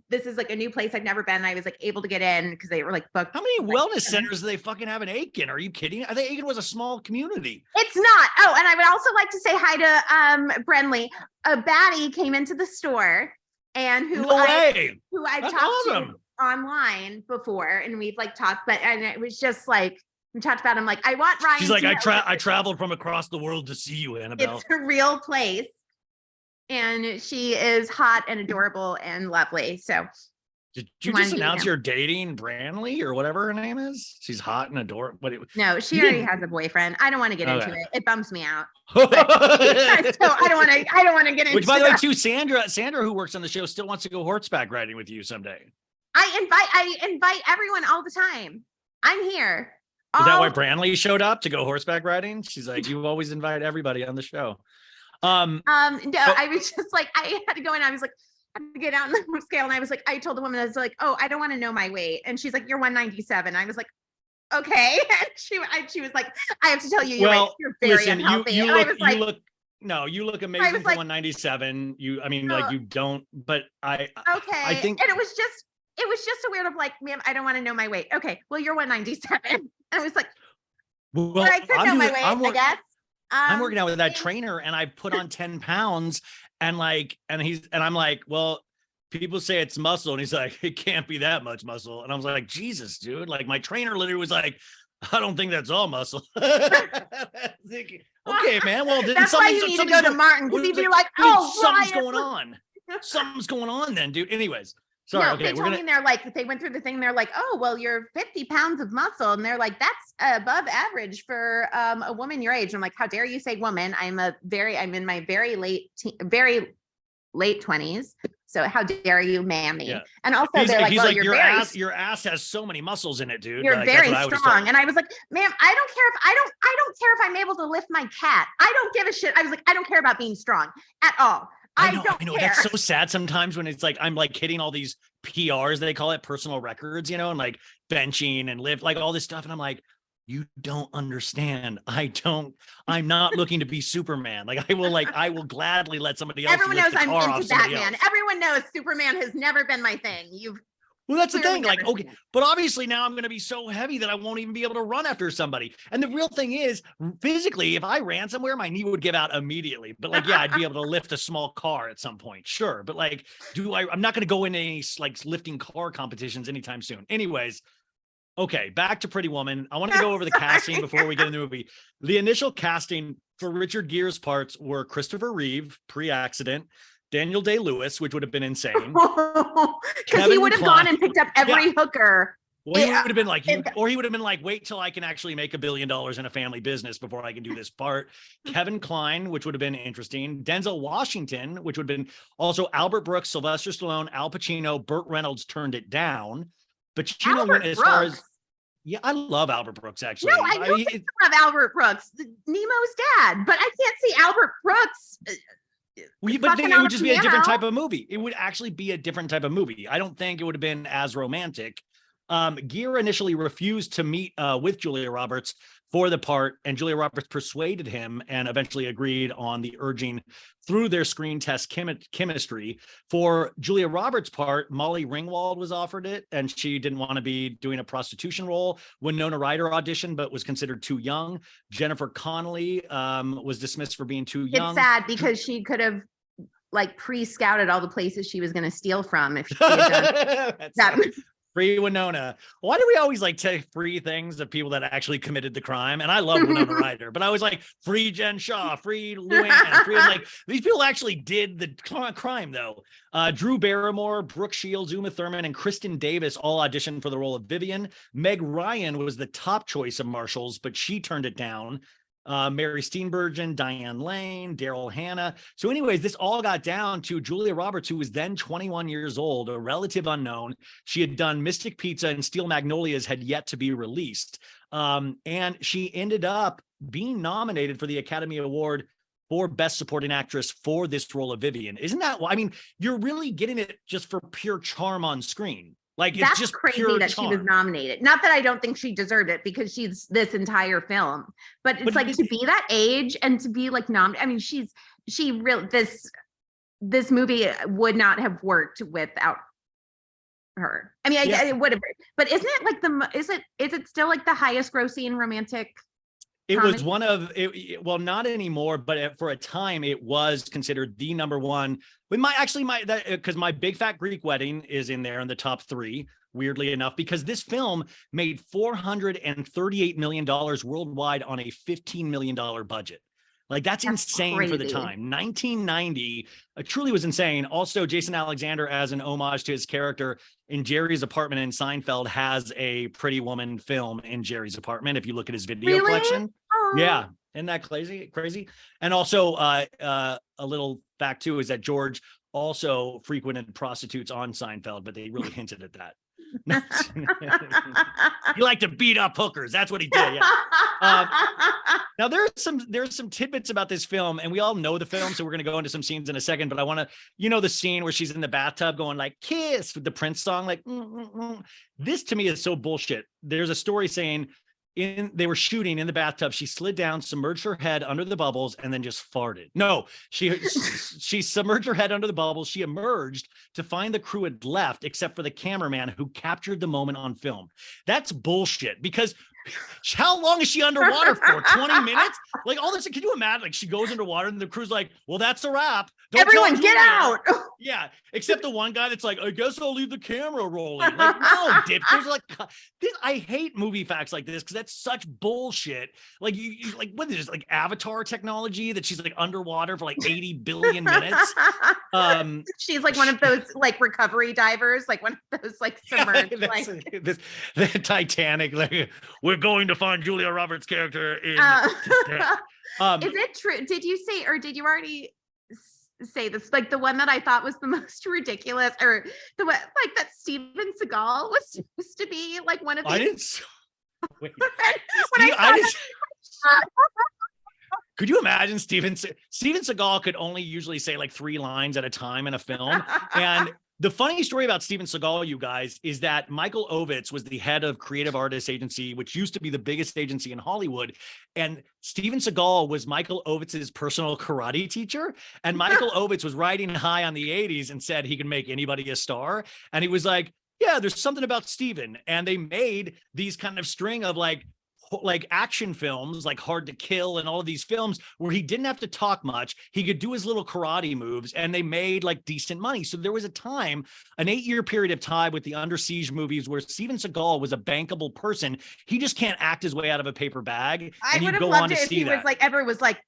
this is like a new place I've never been. I was like able to get in because they were like booked. How many wellness centers do they fucking have in Aiken? Are you kidding? I think Aiken was a small community. It's not. Oh, and I would also like to say hi to Brenly. A baddie came into the store and who I've talked to online before, and we've like talked, and it was just like we talked about him. Like I want Ryan. She's like, I traveled from across the world to see you, Annabelle. It's a real place, and she is hot and adorable and lovely. So, did you just announce you're dating Branley or whatever her name is? She's hot and adorable. No, she already has a boyfriend. I don't want to get into it. It bums me out. So I don't want to get into. Which, by the way, too, Sandra, who works on the show, still wants to go horseback riding with you someday. I invite everyone all the time. I'm here. Is that why Branley showed up to go horseback riding? She's like, you always invite everybody on the show. No, I was just like, I had to go in. I was like, I had to get out on the scale. And I was like, I told the woman, I was like, oh, I don't want to know my weight. And she's like, you're 197. I was like, okay. And she was like, I have to tell you, you're very unhealthy. You look amazing for 197. You don't, but I think. And it was just a weird of like, ma'am, I don't want to know my weight. Okay, well, you're 197. I was like, well, I could know my weight, I guess. I'm working out with that trainer and I put on 10 pounds and I'm like, well, people say it's muscle. And he's like, it can't be that much muscle. And I was like, Jesus, dude. Like my trainer literally was like, I don't think that's all muscle. Thinking, okay, man. Well, that's why you need to go to Martin because he'd be like, oh, something's going on. Something's going on then, dude. Anyways. Sorry, no, they told me they're like, they went through the thing. They're like, oh, well, you're 50 pounds of muscle. And they're like, that's above average for a woman your age. And I'm like, how dare you say woman? I'm in my very late 20s. So how dare you, mammy? Yeah. And also they're like, well, your ass has so many muscles in it, dude. You're very strong. And I was like, ma'am, I don't care if I'm able to lift my cat. I don't give a shit. I was like, I don't care about being strong at all. I know. Care. That's so sad sometimes when it's like I'm like hitting all these PRs, they call it personal records, and like benching and lift, like all this stuff. And I'm like, you don't understand. I'm not looking to be Superman. Like I will gladly let somebody else. Everyone knows I'm into Batman. Everyone knows Superman has never been my thing. Well, that's the thing. Like, okay, but obviously now I'm going to be so heavy that I won't even be able to run after somebody. And the real thing is, physically, if I ran somewhere, my knee would give out immediately. But like, yeah, I'd be able to lift a small car at some point. Sure. But like, I'm not going to go into any like lifting car competitions anytime soon. Anyways, okay, back to Pretty Woman. I want to go over the casting before we get into the movie. The initial casting for Richard Gere's parts were Christopher Reeve, pre-accident, Daniel Day-Lewis, which would have been insane. Because he would have gone and picked up every hooker. Well, he would have been like, he would have been like, wait till I can actually make $1 billion in a family business before I can do this part. Kevin Kline, which would have been interesting. Denzel Washington, which would have been also Albert Brooks, Sylvester Stallone, Al Pacino, Burt Reynolds turned it down. Pacino went Albert as far Brooks. as, yeah, I love Albert Brooks, actually. No, I know you love Albert Brooks, Nemo's dad, but I can't see Albert Brooks. But then it would just be a different type of movie. It would actually be a different type of movie. I don't think it would have been as romantic. Gere initially refused to meet with Julia Roberts for the part, and Julia Roberts persuaded him and eventually agreed on the urging through their screen test chemistry. For Julia Roberts' part, Molly Ringwald was offered it, and she didn't want to be doing a prostitution role. Winona Ryder auditioned, but was considered too young. Jennifer Connelly was dismissed for being too young. It's sad because she could have like pre-scouted all the places she was going to steal from if she had done that. Free Winona. Why do we always like take free things of people that actually committed the crime? And I love Winona Ryder, but I was like, free Jen Shaw, free Luann, free, like, these people actually did the crime though. Drew Barrymore, Brooke Shields, Uma Thurman, and Kristen Davis all auditioned for the role of Vivian. Meg Ryan was the top choice of Marshals, but she turned it down. Mary Steenburgen, Diane Lane, Daryl Hannah. So anyways, this all got down to Julia Roberts, who was then 21 years old, a relative unknown. She had done Mystic Pizza and Steel Magnolias had yet to be released. And she ended up being nominated for the Academy Award for Best Supporting Actress for this role of Vivian. Isn't that, I mean, you're really getting it just for pure charm on screen. Like, it's just crazy that charm. she was nominated. Not that I don't think she deserved it because she's this entire film, but it's like to be that age and to be like nominated. I mean, she really, this movie would not have worked without her. I mean, it would have, but isn't it like is it still like the highest grossing romantic? It was one of it. Well, not anymore, but for a time it was considered the number one. With because my Big Fat Greek Wedding is in there in the top 3, weirdly enough, because this film made $438 million worldwide on a $15 million budget. Like, that's insane crazy. For the time. 1990 truly was insane. Also, Jason Alexander, as an homage to his character in Jerry's Apartment in Seinfeld, has a Pretty Woman film in Jerry's Apartment. If you look at his video collection. Aww. Yeah. Isn't that crazy? And also a little fact too, is that George also frequented prostitutes on Seinfeld, but they really hinted at that. He liked to beat up hookers. That's what he did. Yeah. Now there's some tidbits about this film, and we all know the film, so we're going to go into some scenes in a second. But I want to, the scene where she's in the bathtub going like "Kiss" with the Prince song, like This to me is so bullshit. There's a story saying they were shooting in the bathtub. She slid down, submerged her head under the bubbles, and then just farted. No, she submerged her head under the bubbles. She emerged to find the crew had left, except for the cameraman who captured the moment on film. That's bullshit, because how long is she underwater for? 20 minutes? Like, all this, can you imagine? Like, she goes underwater and the crew's like, well, that's a wrap. Everyone get out. Yeah, except the one guy that's like, I guess I'll leave the camera rolling. Like, no, dip. There's like, I hate movie facts like this because that's such bullshit. Like, you like, what is this, like Avatar technology that she's like underwater for like 80 billion minutes? She's like one of those like recovery divers, like one of those like submerged, the Titanic. Like, we're going to find Julia Roberts' character in. Is it true? Did you say, or did you already say this, like the one that I thought was the most ridiculous, or the one like that Steven Seagal was supposed to be like one of the. I didn't. Wait. Could you imagine Steven Seagal could only usually say like 3 lines at a time in a film? And the funny story about Steven Seagal, you guys, is that Michael Ovitz was the head of Creative Artists Agency, which used to be the biggest agency in Hollywood. And Steven Seagal was Michael Ovitz's personal karate teacher. And Michael Ovitz was riding high on the 80s and said he can make anybody a star. And he was like, yeah, there's something about Steven. And they made these kind of string of like action films, like Hard to Kill and all of these films where he didn't have to talk much. He could do his little karate moves, and they made like decent money. So there was a time, an 8-year period of time with the Under Siege movies where Steven Seagal was a bankable person. He just can't act his way out of a paper bag. I would have loved it if he was like, ever was like,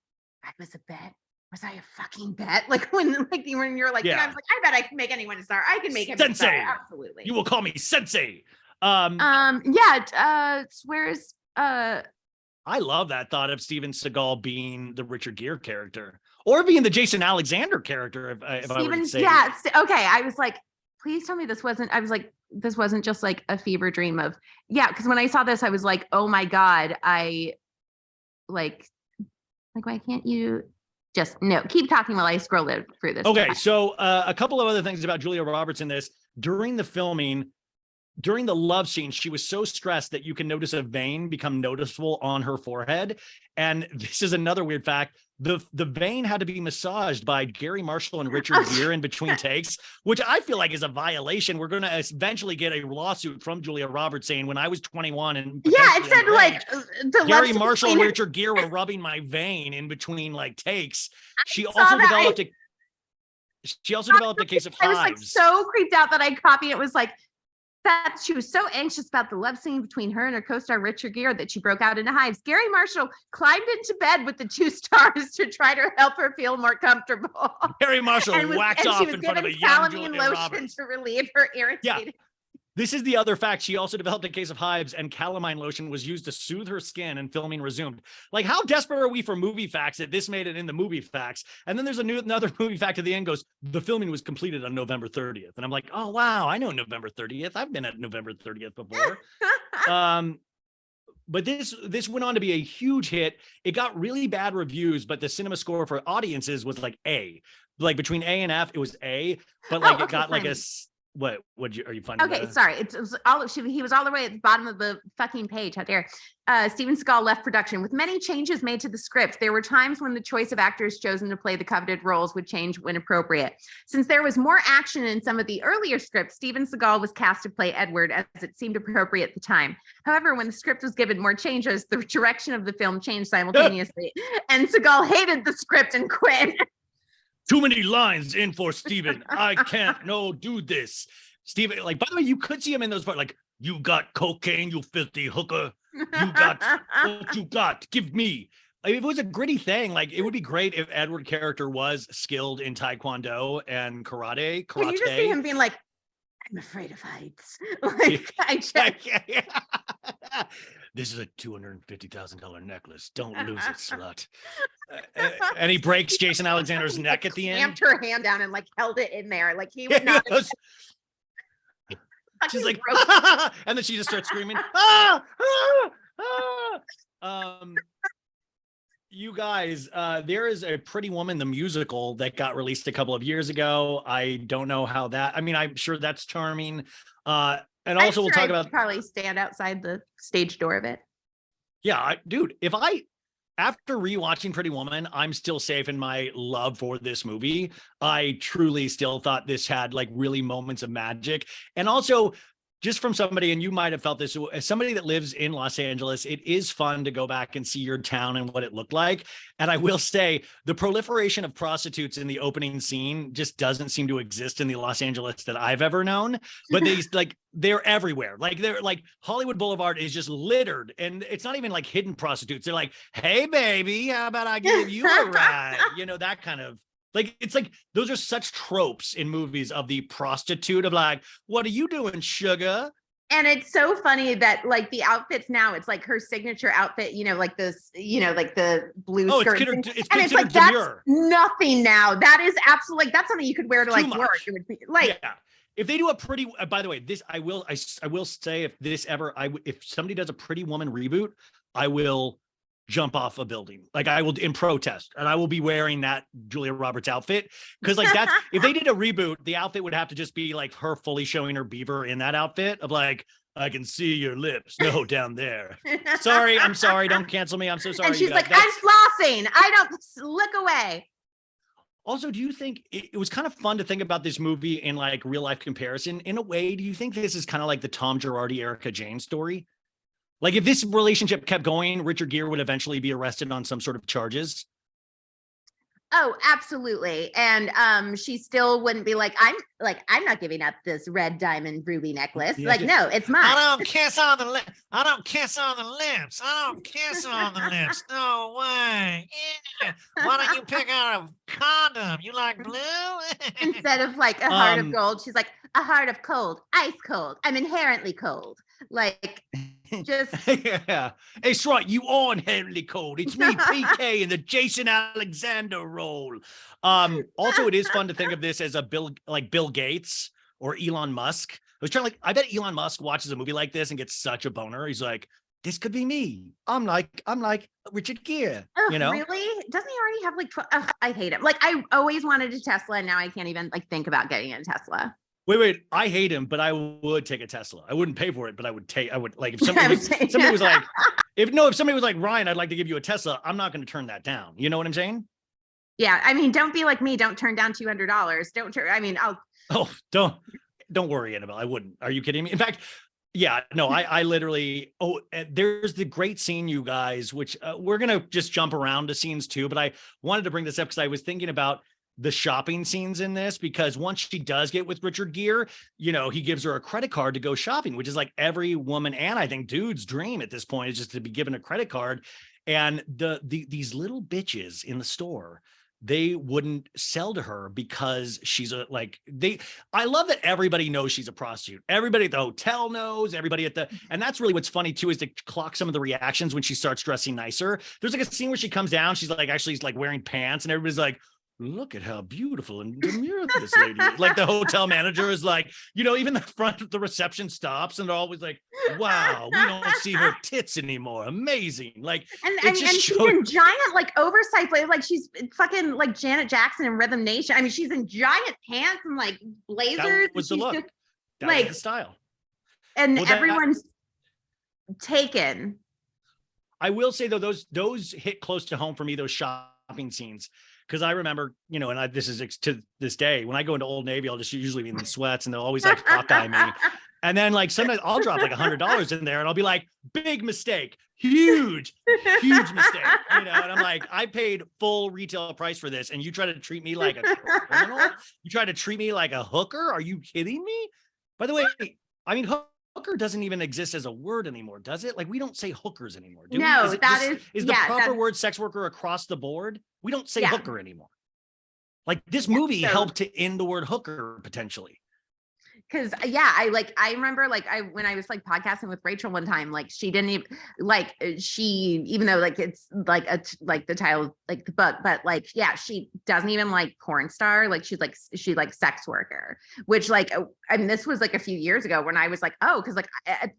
I was a bet. Was I a fucking bet? Like when you're like, yeah. I was like, I bet I can make anyone a star. I can make him a star. Absolutely. You will call me Sensei. Where's I love that thought of Steven Seagal being the Richard Gere character, or being the Jason Alexander character. If I were to say, yeah, okay. I was like, please tell me this wasn't. I was like, this wasn't just like a fever dream of, because when I saw this, I was like, oh my God, I like, why can't you just, no, keep talking while I scroll through this. Okay, so a couple of other things about Julia Roberts in this. During the filming, during the love scene, she was so stressed that you can notice a vein become noticeable on her forehead. And this is another weird fact. The vein had to be massaged by Gary Marshall and Richard Gere in between takes, which I feel like is a violation. We're going to eventually get a lawsuit from Julia Roberts saying when I was 21 and it said like the Gary Marshall and Richard Gere were rubbing my vein in between like takes. She also developed a case of hives. I was like so creeped out that I copied. It was like, that she was so anxious about the love scene between her and her co-star Richard Gere that she broke out into hives. Gary Marshall climbed into bed with the two stars to try to help her feel more comfortable. Gary Marshall whacked off in front of a young Julia Roberts to relieve her irritated. Yeah. This is the other fact. She also developed a case of hives, and calamine lotion was used to soothe her skin, and filming resumed. Like, how desperate are we for movie facts that this made it in the movie facts? And then there's another movie fact at the end goes, the filming was completed on November 30th. And I'm like, oh, wow, I know November 30th. I've been at November 30th before. But this went on to be a huge hit. It got really bad reviews, but the cinema score for audiences was like A. Like between A and F, it was A, but like it got like a... Are you finding? Okay, sorry. It was all he was all the way at the bottom of the fucking page. How dare. Steven Seagal left production with many changes made to the script. There were times when the choice of actors chosen to play the coveted roles would change when appropriate. Since there was more action in some of the earlier scripts, Steven Seagal was cast to play Edward as it seemed appropriate at the time. However, when the script was given more changes, the direction of the film changed simultaneously, and Seagal hated the script and quit. Too many lines in for Steven. I can't do this. Steven, like, by the way, you could see him in those parts, like, you got cocaine, you filthy hooker. You got what you got. Give me. Like, if it was a gritty thing, like, it would be great if Edward character was skilled in Taekwondo and karate. Can you just see him being like, I'm afraid of heights. Like, I just... This is a $250,000 necklace. Don't lose it, slut. And he breaks Jason Alexander's neck at the end. Stamped her hand down and like held it in there. Like he would not. She's like, and then she just starts screaming. You guys, there is a Pretty Woman, the musical that got released a couple of years ago. I don't know how that. I mean, I'm sure that's charming. And also we'll talk about probably stand outside the stage door of it. Yeah, dude, after rewatching Pretty Woman, I'm still safe in my love for this movie. I truly still thought this had like really moments of magic. And also just from somebody, and you might have felt this, as somebody that lives in Los Angeles, it is fun to go back and see your town and what it looked like. And I will say the proliferation of prostitutes in the opening scene just doesn't seem to exist in the Los Angeles that I've ever known, but they're everywhere. Like they're like Hollywood Boulevard is just littered, and it's not even like hidden prostitutes. They're like, hey baby, how about I give you a ride? That kind of. Like, it's like, those are such tropes in movies of the prostitute of like, what are you doing, sugar? And it's so funny that like the outfits now, it's like her signature outfit, like this, like the blue skirt. It's like, demure. That's nothing now. That is absolutely, like, that's something you could wear to like work. It would be like, yeah. If they do a Pretty, by the way, this, I will say if somebody does a Pretty Woman reboot, I will jump off a building, like I will in protest, and I will be wearing that Julia Roberts outfit, because like that's if they did a reboot, the outfit would have to just be like her fully showing her beaver in that outfit of like, I can see your lips, no, down there. I'm sorry, don't cancel me, I'm so sorry. And she's like, I'm flossing, I don't look away. Also, do you think it was kind of fun to think about this movie in like real life comparison? In a way, do you think this is kind of like the Tom Girardi, Erica Jane story? Like if this relationship kept going, Richard Gere would eventually be arrested on some sort of charges. Oh, absolutely. And she still wouldn't be like, I'm not giving up this red diamond ruby necklace. Yeah. Like, no, it's mine. I don't kiss on the lips. I don't kiss on the lips. I don't kiss on the lips. No way. Yeah. Why don't you pick out a condom? You like blue? Instead of like a heart of gold, she's like, a heart of cold, ice cold. I'm inherently cold. Like, just yeah. It's right. You are inherently cold. It's me, PK, in the Jason Alexander role. Also, it is fun to think of this as a Bill Gates or Elon Musk was trying like, I bet Elon Musk watches a movie like this and gets such a boner. He's like, this could be me. I'm like Richard Gere, Ugh, you know? Really? Doesn't he already have like, I hate him. Like I always wanted a Tesla and now I can't even like think about getting a Tesla. Wait, I hate him, but I would take a Tesla. I wouldn't pay for it, but I would like if somebody was like, if somebody was like, Ryan, I'd like to give you a Tesla, I'm not going to turn that down. You know what I'm saying? Yeah. I mean, don't be like me. Don't turn down $200. Don't worry, Annabelle. I wouldn't. Are you kidding me? In fact, yeah, no, I literally, there's the great scene, you guys, which we're going to just jump around to scenes too, but I wanted to bring this up because I was thinking about the shopping scenes in this, because once she does get with Richard Gere, he gives her a credit card to go shopping, which is like every woman and I think dude's dream at this point is just to be given a credit card. And these little bitches in the store, they wouldn't sell to her because she's I love that everybody knows she's a prostitute. Everybody at the hotel knows, and that's really what's funny too, is to clock some of the reactions when she starts dressing nicer. There's like a scene where she comes down, she's like wearing pants and everybody's like, look at how beautiful and demure this lady is. Like the hotel manager is like, even the front of the reception stops and they're always like, wow, we don't see her tits anymore. Amazing. Like, and she's in giant like oversight, like she's fucking like Janet Jackson in Rhythm Nation. I mean, she's in giant pants and like blazers. That was the look. That was the style. And everyone's taken. I will say though, those hit close to home for me, those shopping scenes. Because I remember, and this is to this day, when I go into Old Navy, I'll just usually be in sweats and they'll always like hawkeye me. And then like sometimes I'll drop like $100 in there and I'll be like, big mistake, huge mistake. And I'm like, I paid full retail price for this. And you try to treat me like a criminal? You try to treat me like a hooker? Are you kidding me? By the way, I mean, hooker doesn't even exist as a word anymore, does it? Like we don't say hookers anymore. Do no, we? Is the proper word sex worker across the board? We don't say hooker anymore. Like this movie helped to end the word hooker potentially. Cause I remember when I was like podcasting with Rachel one time, like she didn't even even though like it's like the title, like the book, but like, yeah, she doesn't even like porn star. Like she's like sex worker, which like, I mean, this was like a few years ago when I was like, oh, cause when I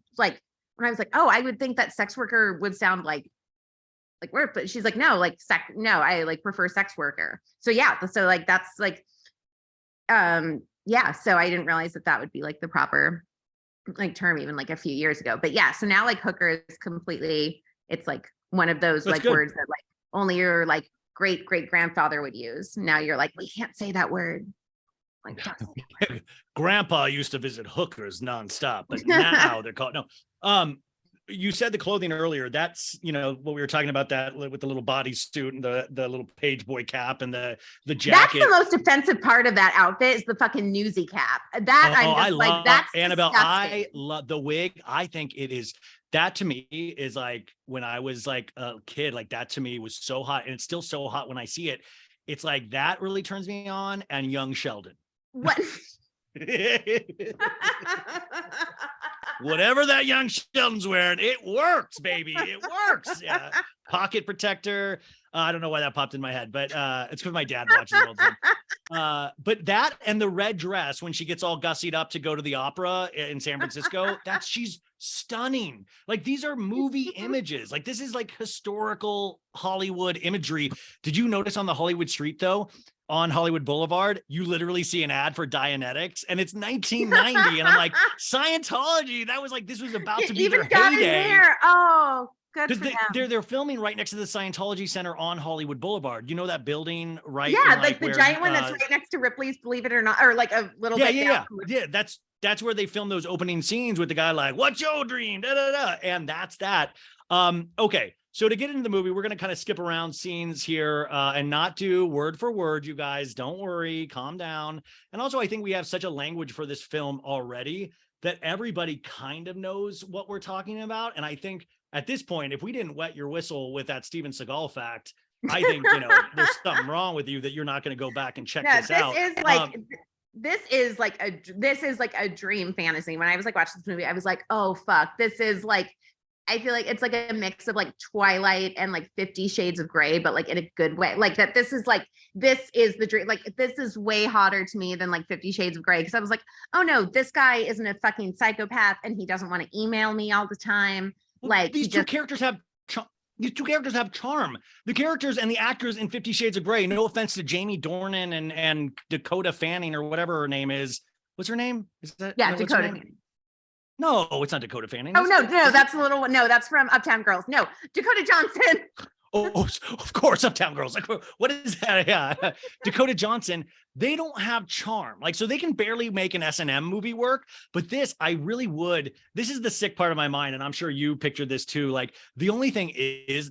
was like, oh, I would think that sex worker would sound like work, but she's like, no, like I like prefer sex worker. So yeah. So like, that's like, yeah. So I didn't realize that would be like the proper like term even like a few years ago, but yeah. So now like hooker is completely, it's like one of those like words that like only your like great grandfather would use. Now you're like, we can't say that word. Like Grandpa used to visit hookers nonstop, but now they're called you said the clothing earlier. That's, what we were talking about, that with the little bodysuit and the little page boy cap and the jacket. That's the most offensive part of that outfit is the fucking newsy cap. I love that's Annabelle. Disgusting. I love the wig. I think it is, that to me is like when I was like a kid, like that to me was so hot, and it's still so hot when I see it. It's like that really turns me on, and young Sheldon. What? Whatever that young Sheldon's wearing, it works, baby. It works. Yeah. Pocket protector. I don't know why that popped in my head, but it's because my dad watches it all the time. But that and the red dress when she gets all gussied up to go to the opera in San Francisco, she's stunning. Like these are movie images. Like this is like historical Hollywood imagery. Did you notice on the Hollywood street though? On Hollywood Boulevard, you literally see an ad for Dianetics, and it's 1990. And I'm like, Scientology, that was like, this was about to be their heyday. Oh, good for them. They're filming right next to the Scientology Center on Hollywood Boulevard. You know that building, right? Yeah, like the giant one that's right next to Ripley's Believe It or Not, or like a little bit down. Yeah, that's where they film those opening scenes with the guy like, what's your dream? Da, da, da. And that's that. Okay. So to get into the movie, we're going to kind of skip around scenes here and not do word for word, you guys. Don't worry, calm down. And also, I think we have such a language for this film already that everybody kind of knows what we're talking about. And I think at this point, if we didn't wet your whistle with that Steven Seagal fact, I think, there's something wrong with you that you're not going to go back and check this out. This is like a dream fantasy. When I was like watching this movie, I was like, oh, fuck, this is like I feel like it's like a mix of like Twilight and like 50 Shades of Grey, but like in a good way. Like that this is the dream. Like this is way hotter to me than like 50 Shades of Grey. Cause I was like, oh no, this guy isn't a fucking psychopath and he doesn't want to email me all the time. Well, Like these two characters have charm. The characters and the actors in 50 Shades of Grey, no offense to Jamie Dornan and Dakota Fanning or whatever her name is. What's her name? Is that Dakota Fanning. No, it's not Dakota Fanning. Oh no, that's the little one. No, that's from Uptown Girls. No, Dakota Johnson. Oh, of course, Uptown Girls. Like, what is that? Yeah, Dakota Johnson. They don't have charm. Like, so they can barely make an S&M movie work. But this, I really would. This is the sick part of my mind, and I'm sure you pictured this too. Like, the only thing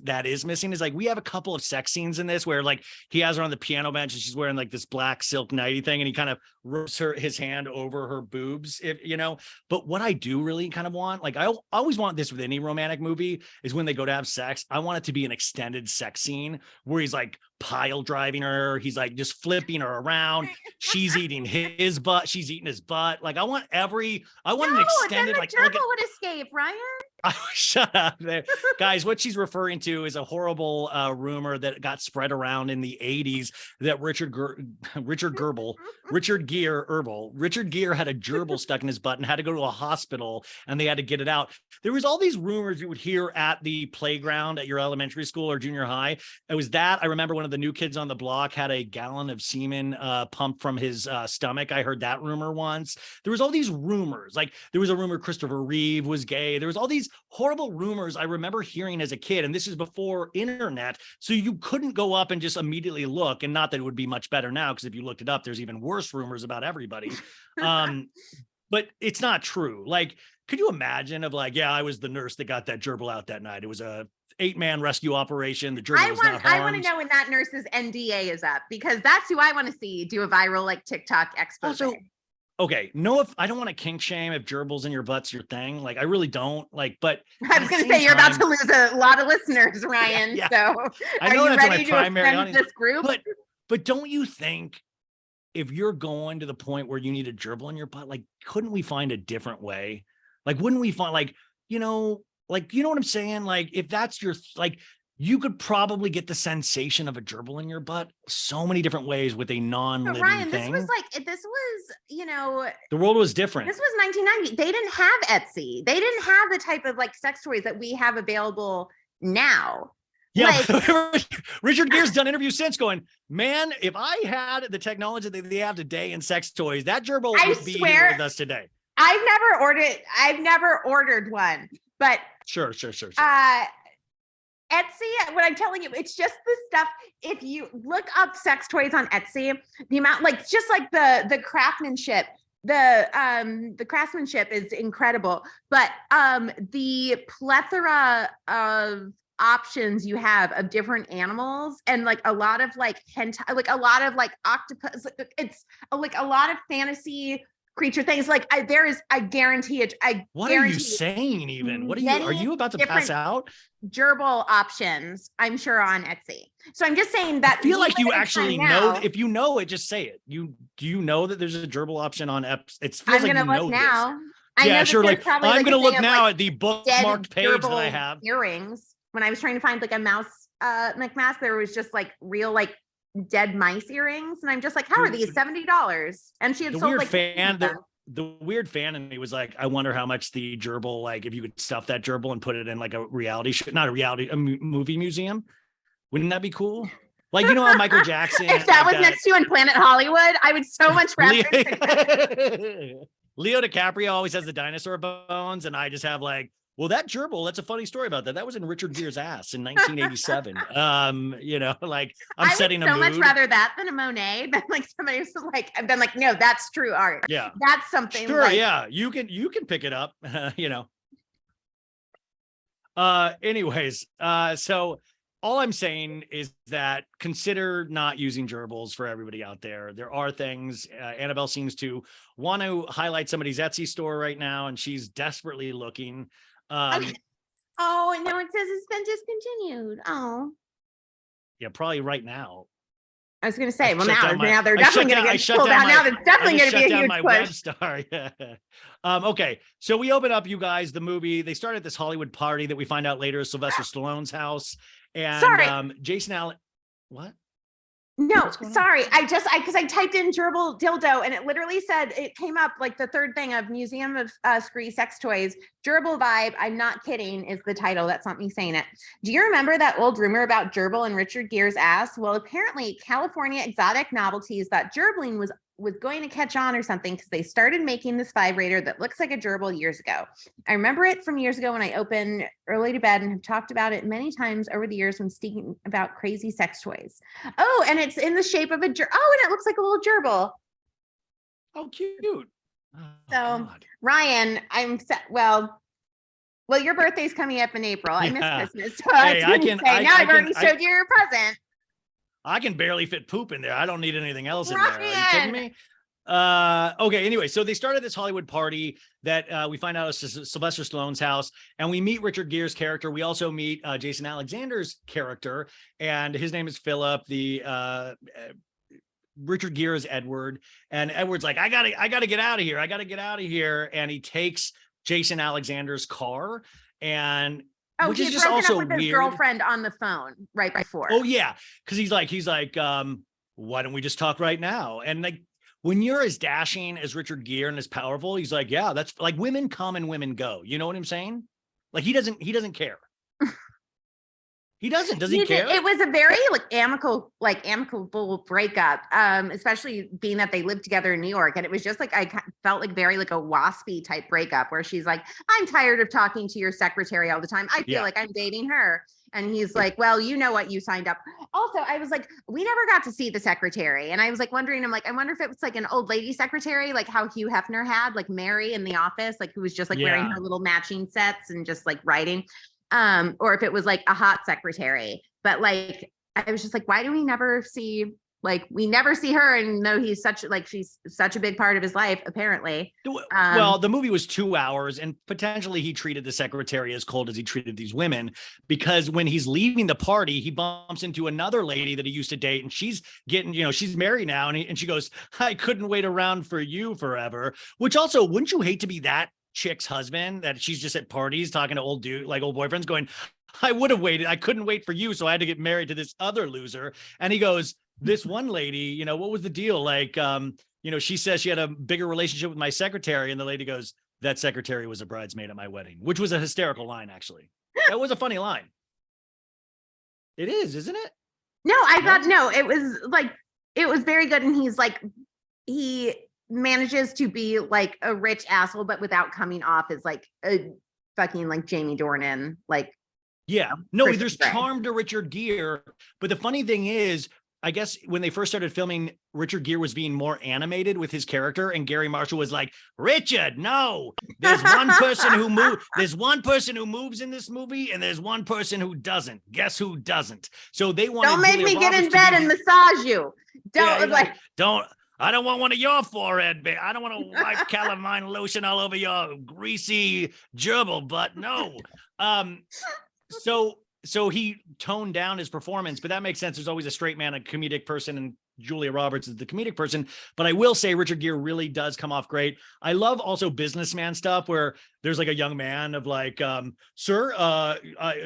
that is missing is like we have a couple of sex scenes in this where like he has her on the piano bench and she's wearing like this black silk nightie thing, and he kind of rubs his hand over her boobs, if you know. But what I do really kind of want, like I always want this with any romantic movie, is when they go to have sex, I want it to be an extended sex scene where he's like pile driving her, he's like just flipping her around, she's eating his butt, she's eating his butt. Like I want an extended, then like the gerbil would escape, Ryan. Shut up there. Guys, what she's referring to is a horrible rumor that got spread around in the 80s that Richard Gere had a gerbil stuck in his butt and had to go to a hospital and they had to get it out. There was all these rumors you would hear at the playground at your elementary school or junior high. It was that. I remember one of the new kids on the block had a gallon of semen pumped from his stomach. I heard that rumor once. There was all these rumors. Like there was a rumor Christopher Reeve was gay. There was all these horrible rumors I remember hearing as a kid, and this is before internet, so you couldn't go up and just immediately look, and not that it would be much better now, because if you looked it up, there's even worse rumors about everybody. But it's not true. Like, could you imagine of like, yeah, I was the nurse that got that gerbil out that night. It was a 8-man rescue operation. The gerbil was not harmed. I want to know when that nurse's NDA is up, because that's who I want to see do a viral like TikTok expose. Also, okay, no, if I don't want to kink shame if gerbils in your butt's your thing, like I really don't. Like, but I was going to say you're about to lose a lot of listeners, Ryan. Yeah. So I know are you that's ready my to primary offend audience, this group? But don't you think if you're going to the point where you need a gerbil in your butt, like couldn't we find a different way? Like, wouldn't we find like you know what I'm saying? Like, if that's your like. You could probably get the sensation of a gerbil in your butt so many different ways with a non-living Ryan, thing. this was, the world was different. This was 1990. They didn't have Etsy. They didn't have the type of like sex toys that we have available now. Yeah, like, Richard Gere's done interviews since going, man, if I had the technology that they have today in sex toys, that gerbil would be here with us today. I've never ordered one, but sure. Etsy, what I'm telling you, it's just the stuff. If you look up sex toys on Etsy, the amount, like just like the craftsmanship, the craftsmanship is incredible. But the plethora of options you have of different animals and like a lot of like hentai, like a lot of like octopus, it's like a lot of fantasy creature things. Like I guarantee it. What are you saying even? What are you about to pass out? Gerbil options, I'm sure, on Etsy. So I'm just saying that. I feel like you actually know. If you know it, just say it. Do you know that there's a gerbil option on Etsy? It feels like you know now. Yeah, sure. Like I'm gonna look now at the bookmarked page that I have. Earrings. When I was trying to find like a mouse, mask, there was just like real like dead mice earrings, and I'm just like, how are these $70? And she had sold like the weird fan in me was like, I wonder how much the gerbil, like if you could stuff that gerbil and put it in like a movie museum. Wouldn't that be cool? Like, you know how Michael Jackson. If that was next to you in Planet Hollywood, I would so much rather. Leo DiCaprio always has the dinosaur bones, and I just have like, well, that gerbil, that's a funny story about that. That was in Richard Gere's ass in 1987. Like I'm setting a mood. I would so much rather that than a Monet, than like somebody who's like, I've been like, no, that's true art. Yeah. That's something. Sure, yeah. You can pick it up, Anyways, so all I'm saying is that consider not using gerbils for everybody out there. There are things. Annabelle seems to want to highlight somebody's Etsy store right now, and she's desperately looking. Oh, no, it says it's been discontinued. Oh. Yeah, probably right now. I was going to say, I well, shut down now they're I shut definitely going down- I to get shut pulled down out. my- Now there's definitely going to be a huge my push. web star. Yeah. Okay, so we open up, you guys, the movie. They start at this Hollywood party that we find out later is Sylvester Stallone's house, and Sorry. Jason Allen. What? No, What's going on? sorry. Because I typed in gerbil dildo and it literally said, it came up like the third thing of Museum of Scree Sex Toys. Gerbil vibe, I'm not kidding, is the title. That's not me saying it. Do you remember that old rumor about gerbil and Richard Gere's ass? Well, apparently California Exotic Novelties thought gerbling was going to catch on or something because they started making this vibrator that looks like a gerbil years ago. I remember it from years ago when I opened Early to Bed and have talked about it many times over the years when speaking about crazy sex toys. Oh, and it's in the shape of a and it looks like a little gerbil. Oh, cute. Oh, So, God. Ryan, I'm set. Well, your birthday's coming up in April. I miss Yeah. Christmas. So Hey, I can say, now I've already showed you your present. I can barely fit poop in there. I don't need anything else in there. Are you kidding Ryan! me? Okay, anyway, so they started this Hollywood party that we find out is Sylvester Stallone's house, and we meet Richard Gere's character. We also meet Jason Alexander's character, and his name is Philip. The Richard Gere is Edward, and Edward's like, I gotta get out of here. I gotta get out of here. And he takes Jason Alexander's car, and which he is had just broken also up with his weird. girlfriend on the phone right before. Oh yeah, because he's like, why don't we just talk right now? And like, when you're as dashing as Richard Gere and as powerful, he's like, yeah, that's like, women come and women go. You know what I'm saying? Like, he doesn't care. He doesn't. Does he care? It was a very amicable breakup, especially being that they lived together in New York. And it was just like, I felt like very like a waspy type breakup where she's like, I'm tired of talking to your secretary all the time. I feel like I'm dating her. And he's like, well, you know what, you signed up. Also, I was like, we never got to see the secretary. And I was like wondering, I wonder if it was like an old lady secretary, like how Hugh Hefner had, like Mary in The Office, like who was just like wearing her little matching sets and just like writing. Or if it was like a hot secretary. But like, I was just like, why do we never see, we never see her, and though she's such a big part of his life, apparently. Well, the movie was 2 hours, and potentially he treated the secretary as cold as he treated these women, because when he's leaving the party, he bumps into another lady that he used to date, and she's getting, she's married now, and she goes, I couldn't wait around for you forever. Which also, wouldn't you hate to be that chick's husband, that she's just at parties talking to old boyfriends going, I would have waited. I couldn't wait for you. So I had to get married to this other loser. And he goes, this one lady, what was the deal? Like, she says she had a bigger relationship with my secretary. And the lady goes, that secretary was a bridesmaid at my wedding, which was a hysterical line. Actually, that was a funny line. It is, isn't it? No, I thought, no, it was very good. And he's like, he manages to be like a rich asshole, but without coming off as like a fucking like Jamie Dornan, there's charm to Richard Gere. But the funny thing is, I guess when they first started filming, Richard Gere was being more animated with his character, and Gary Marshall was like, Richard, no, there's one person who moves in this movie, and there's one person who doesn't. Guess who doesn't? So they want don't make me get in bed and massage you. I don't want one of your forehead, babe. I don't want to wipe calamine lotion all over your greasy gerbil butt. No. So he toned down his performance, but that makes sense. There's always a straight man, a comedic person, and Julia Roberts is the comedic person. But I will say Richard Gere really does come off great. I love also businessman stuff where there's like a young man of like, sir, I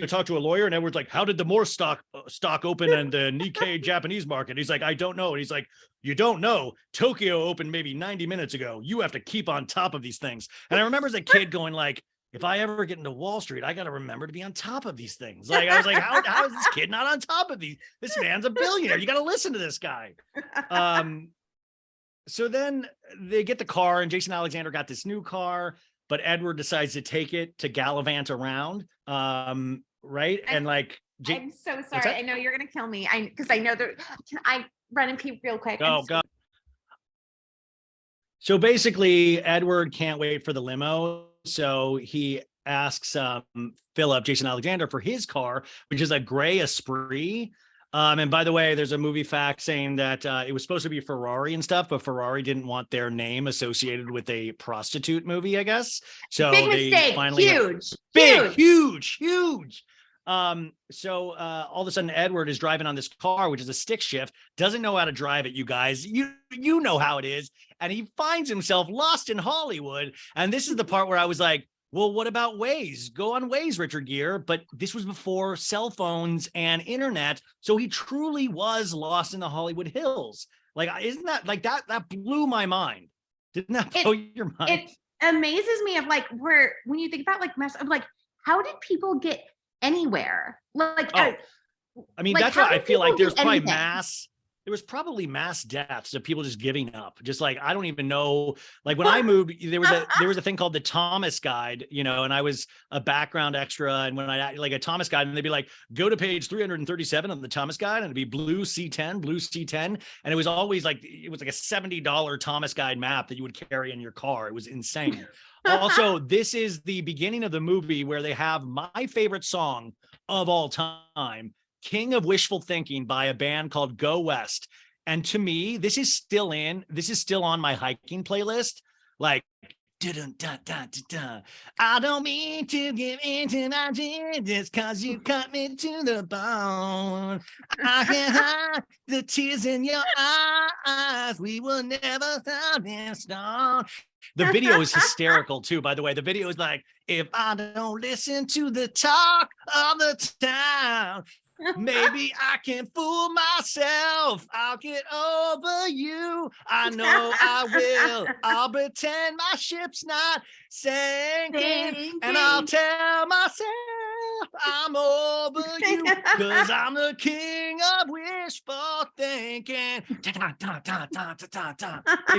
talked to a lawyer, and Edward's like, how did the Morse stock open in the Nikkei Japanese market? He's like, I don't know. And he's like, you don't know. Tokyo opened maybe 90 minutes ago. You have to keep on top of these things. And I remember as a kid going like, if I ever get into Wall Street, I got to remember to be on top of these things. Like, I was like, how is this kid not on top of these? This man's a billionaire. You got to listen to this guy. So then they get the car, and Jason Alexander got this new car, but Edward decides to take it to gallivant around. Right. And like, I'm so sorry. I know you're going to kill me. Because I know can I run and pee real quick? Oh, God. So basically, Edward can't wait for the limo. So he asks Philip, Jason Alexander, for his car, which is a gray Esprit. And by the way, there's a movie fact saying that it was supposed to be Ferrari and stuff, but Ferrari didn't want their name associated with a prostitute movie, I guess. So big mistake. Finally huge. huge. So all of a sudden Edward is driving on this car, which is a stick shift, doesn't know how to drive it, you guys. You know how it is. And he finds himself lost in Hollywood. And this is the part where I was like, well, what about Waze? Go on Waze, Richard Gere. But this was before cell phones and internet. So he truly was lost in the Hollywood hills. Like, isn't that like that blew my mind? Didn't that blow your mind? It amazes me of like when you think about like of like, how did people get anywhere? Like, I mean, like, that's why I feel like do there was probably mass deaths of people just giving up. Just like, I don't even know. Like when I moved, there was a thing called the Thomas Guide, you know, and I was a background extra. And when I like a Thomas Guide, and they'd be like, go to page 337 of the Thomas Guide, and it'd be blue C10. And it was always like, it was like a $70 Thomas Guide map that you would carry in your car. It was insane. Also, this is the beginning of the movie where they have my favorite song of all time, King of Wishful Thinking by a band called Go West. And to me, this is still on my hiking playlist. Like, I don't mean to give in to my just cause you cut me to the bone. I can hide the tears in your eyes. We will never stop this stone. The video is hysterical too, by the way. The video is like, if I don't listen to the talk of the town, maybe I can fool myself. I'll get over you. I know I will. I'll pretend my ship's not sinking. And I'll tell myself I'm over you. Cause I'm the king of wishful thinking. It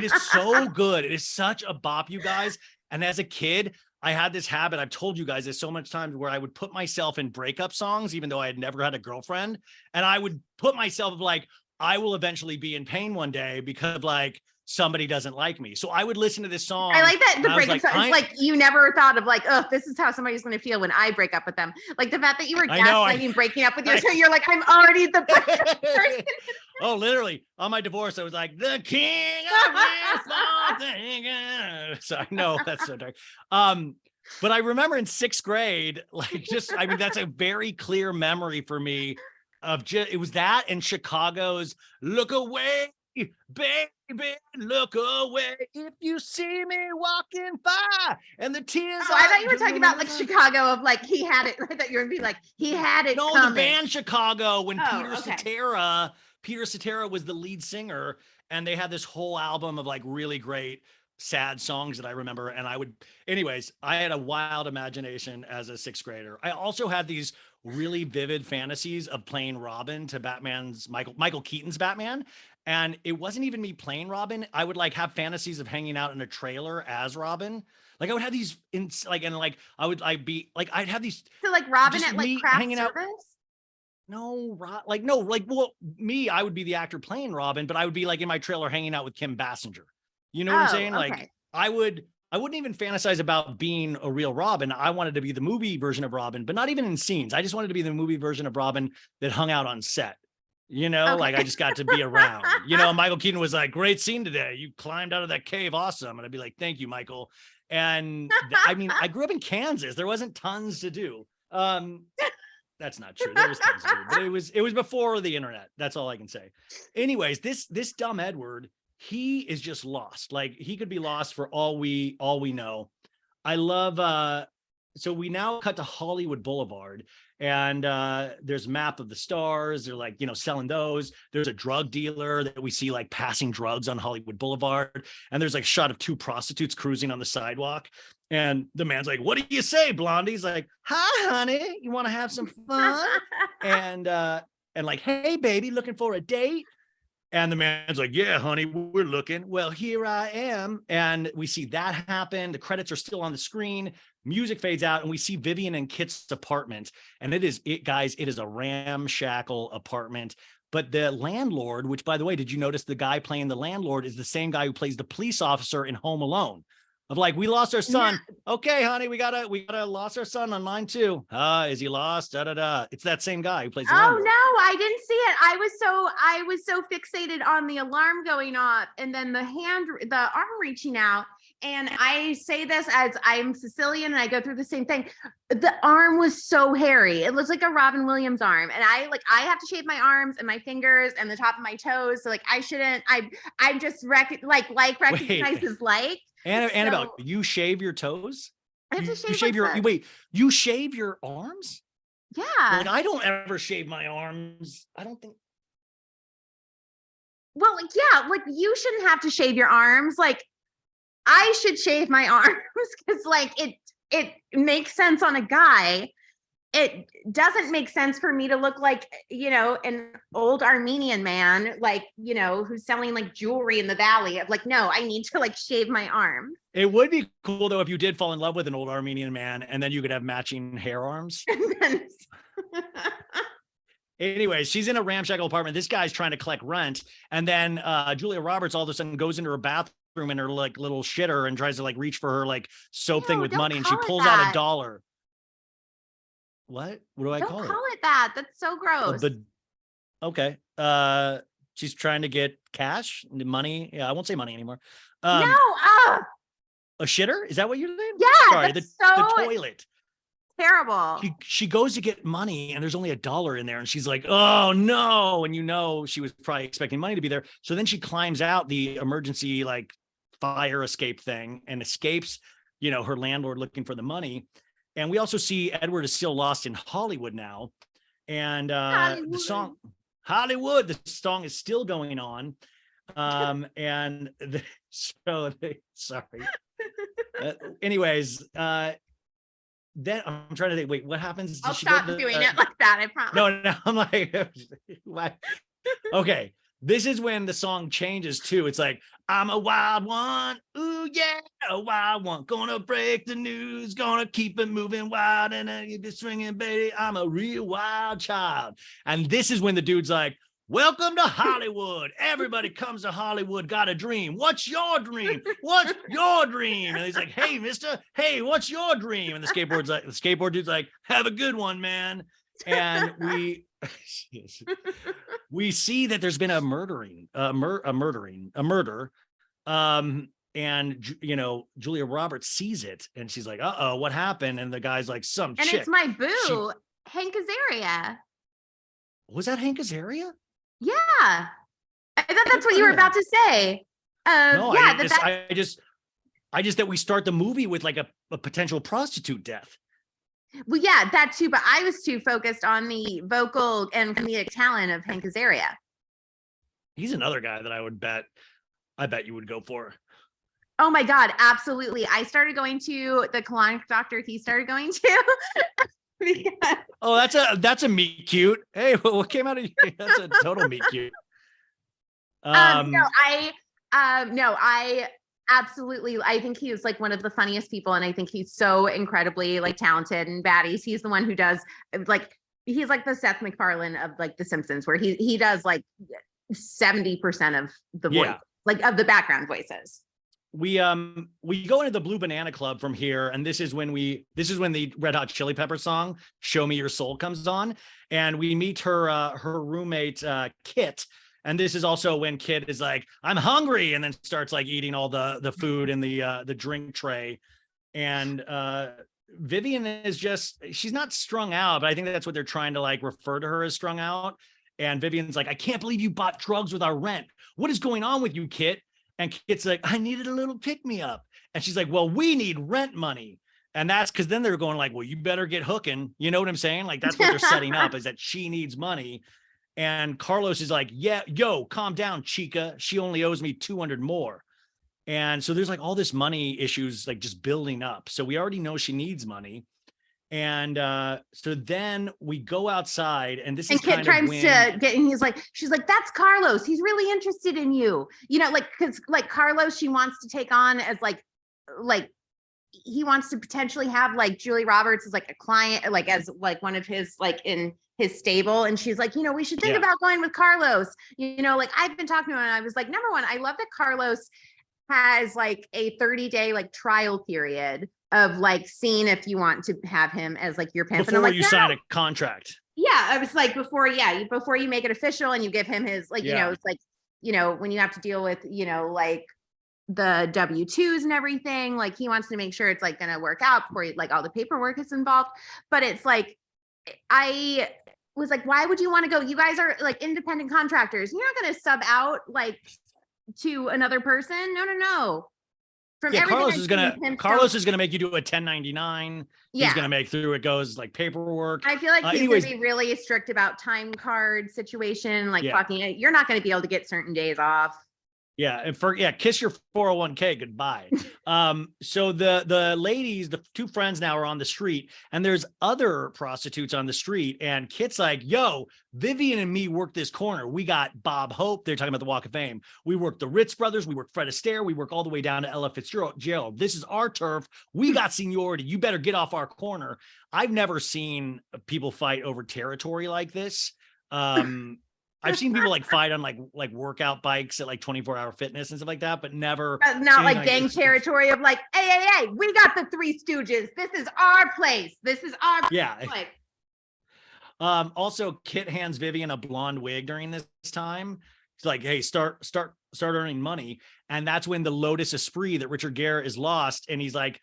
is so good. It is such a bop, you guys. And as a kid, I had this habit, I've told you guys this so much times, where I would put myself in breakup songs, even though I had never had a girlfriend. And I would put myself like, I will eventually be in pain one day because like somebody doesn't like me. So I would listen to this song. I like that the breakup song. It's like you never thought of like, oh, this is how somebody's going to feel when I break up with them. Like the fact that you were gaslighting breaking up with you. So you're like, I'm already the breakup person. Oh, literally on my divorce, I was like, the king of wishful thinking. So I know that's so dark. But I remember in 6th grade, like I mean, that's a very clear memory for me of it was that and Chicago's Look Away, Baby, Look Away. If you see me walking by and the tears. Oh, I thought you were talking about like Chicago of like, he had it. I thought you were going to be like, he had it. No, coming. The band Chicago when Peter Cetera was the lead singer, and they had this whole album of like really great sad songs that I remember. And I had a wild imagination as a 6th grader. I also had these really vivid fantasies of playing Robin to Batman's Michael Keaton's Batman. And it wasn't even me playing Robin. I would like have fantasies of hanging out in a trailer as Robin. Like I would have these I'd have these. So like Robin at like craft service? Out. Well, me, I would be the actor playing Robin, but I would be like in my trailer hanging out with Kim Basinger. You know what I'm saying? Okay. Like I wouldn't even fantasize about being a real Robin. I wanted to be the movie version of Robin, but not even in scenes. I just wanted to be the movie version of Robin that hung out on set. You know, like I just got to be around. You know, Michael Keaton was like, great scene today. You climbed out of that cave. Awesome. And I'd be like, thank you, Michael. And I mean, I grew up in Kansas. There wasn't tons to do. That's not true. There was tons to do, but it was before the internet. That's all I can say. Anyways, this dumb Edward, he is just lost. Like he could be lost for all we know. I love so we now cut to Hollywood Boulevard, and there's a map of the stars. They're like, you know, selling those. There's a drug dealer that we see like passing drugs on Hollywood Boulevard. And there's like a shot of 2 prostitutes cruising on the sidewalk. And the man's like, what do you say, Blondie? He's like, hi, honey, you want to have some fun? and like, hey, baby, looking for a date? And the man's like, yeah, honey, we're looking. Well, here I am. And we see that happen. The credits are still on the screen. Music fades out, and we see Vivian and Kit's apartment. And it is a ramshackle apartment. But the landlord, which, by the way, did you notice the guy playing the landlord is the same guy who plays the police officer in Home Alone? Of like, we lost our son. Yeah. Okay, honey, we gotta lost our son on line 2. Is he lost? It's that same guy who plays the landlord. No, I didn't see it. I was so fixated on the alarm going off and then the arm reaching out. and I say this as I'm Sicilian and I go through the same thing. The arm was so hairy. It looks like a Robin Williams arm. And I have to shave my arms and my fingers and the top of my toes. So like I shouldn't, I just recognizes like. Annabelle, you shave your toes? I have to You shave you shave your arms? Yeah. Like I don't ever shave my arms. I don't think. Well, yeah, like you shouldn't have to shave your arms. Like I should shave my arms because like it makes sense on a guy. It doesn't make sense for me to look like, you know, an old Armenian man, like, you know, who's selling like jewelry in the valley. Of like, no, I need to like shave my arms. It would be cool though if you did fall in love with an old Armenian man and then you could have matching hair arms. Anyway, she's in a ramshackle apartment. This guy's trying to collect rent. And then Julia Roberts all of a sudden goes into her bathroom in her like little shitter and tries to like reach for her like soap thing with money. And she pulls out $1. What do I call it? Don't call it that. That's so gross. Okay. She's trying to get cash, money. Yeah, I won't say money anymore. No. A shitter? Is that what you're saying? Yeah. Sorry, the toilet. Terrible. She goes to get money and there's only $1 in there and she's like, oh no. And you know, she was probably expecting money to be there. So then she climbs out the emergency like fire escape thing and escapes, you know, her landlord looking for the money. And we also see Edward is still lost in Hollywood now. And the song Hollywood, the song is still going on. Sorry. Anyways, then I'm trying to think, wait, what happens? I'll stop doing it like that, I promise. No, I'm like, why? Okay. This is when the song changes too. It's like, I'm a wild one. Ooh, yeah, a wild one. Gonna break the news. Gonna keep it moving wild. And you be swinging, baby. I'm a real wild child. And this is when the dude's like, welcome to Hollywood. Everybody comes to Hollywood, got a dream. What's your dream? What's your dream? And he's like, hey, mister, hey, what's your dream? And the skateboard dude's like, have a good one, man. And we see that there's been a murder. And you know, Julia Roberts sees it and she's like, uh-oh, what happened? And the guy's like, some chick. And it's my boo, Hank Azaria. Was that Hank Azaria? Yeah. I thought that's what you were about to say. No, yeah, I just that we start the movie with like a potential prostitute death. Well, yeah, that too, but I was too focused on the vocal and comedic talent of Hank Azaria. He's another guy that I bet you would go for. Oh my God, absolutely. I started going to the colonic doctor he started going to. Because... Oh, that's a meet cute. Hey, what came out of you? That's a total meet cute. I absolutely. I think he is like one of the funniest people. And I think he's so incredibly like talented and baddies. He's the one who does like, he's like the Seth MacFarlane of like The Simpsons, where he does like 70% of the voice, like of the background voices. We go into the Blue Banana Club from here, and this is when the Red Hot Chili Pepper song "Show Me Your Soul" comes on, and we meet her roommate Kit. And this is also when Kit is like, I'm hungry, and then starts like eating all the food in the drink tray. And Vivian is she's not strung out, but I think that's what they're trying to like refer to her as strung out. And Vivian's like, I can't believe you bought drugs with our rent. What is going on with you, Kit? And Kit's like, I needed a little pick me up. And she's like, well, we need rent money. And that's because then they're going like, well, you better get hooking. You know what I'm saying? Like, that's what they're setting up, is that she needs money. And Carlos is like, yeah, yo, calm down, chica. She only owes me 200 more. And so there's like all this money issues, like just building up. So we already know she needs money. And so then we go outside, and this is Kit tries to get, and she's like, that's Carlos. He's really interested in you. You know, like, because like Carlos, she wants to take on as like he wants to potentially have like Julie Roberts as like a client, like as like one of his like in his stable. And she's like, you know, we should think about going with Carlos. You know, like I've been talking to him, and I was like, number one, I love that Carlos has like a 30-day like trial period of like seeing if you want to have him as like your pimp. Before you sign a contract. Yeah, I was like, before you make it official and you give him his like, you know, it's like, you know, when you have to deal with, you know, like the W-2s and everything. Like he wants to make sure it's like going to work out before like all the paperwork is involved. But it's like, I was like, why would you want to go? You guys are like independent contractors. You're not going to sub out like to another person. No. From Carlos is gonna make you do a 1099. Yeah. He's gonna make through it goes like paperwork. I feel like he's gonna be really strict about time card situation. Like fucking, you're not gonna be able to get certain days off. Yeah, and kiss your 401k goodbye. So the ladies, the two friends now are on the street, and there's other prostitutes on the street, and Kit's like, yo, Vivian and me work this corner. We got Bob Hope. They're talking about the Walk of Fame. We work the Ritz brothers. We work Fred Astaire. We work all the way down to Ella Fitzgerald. This is our turf. We got seniority. You better get off our corner. I've never seen people fight over territory like this. I've seen people like fight on like workout bikes at like 24-hour fitness and stuff like that, but never not like gang territory of like, hey, we got the Three Stooges. This is our place. This is our place. Also, Kit hands Vivian a blonde wig during this time. He's like, hey, start earning money. And that's when the Lotus Esprit that Richard Gere is lost. And he's like,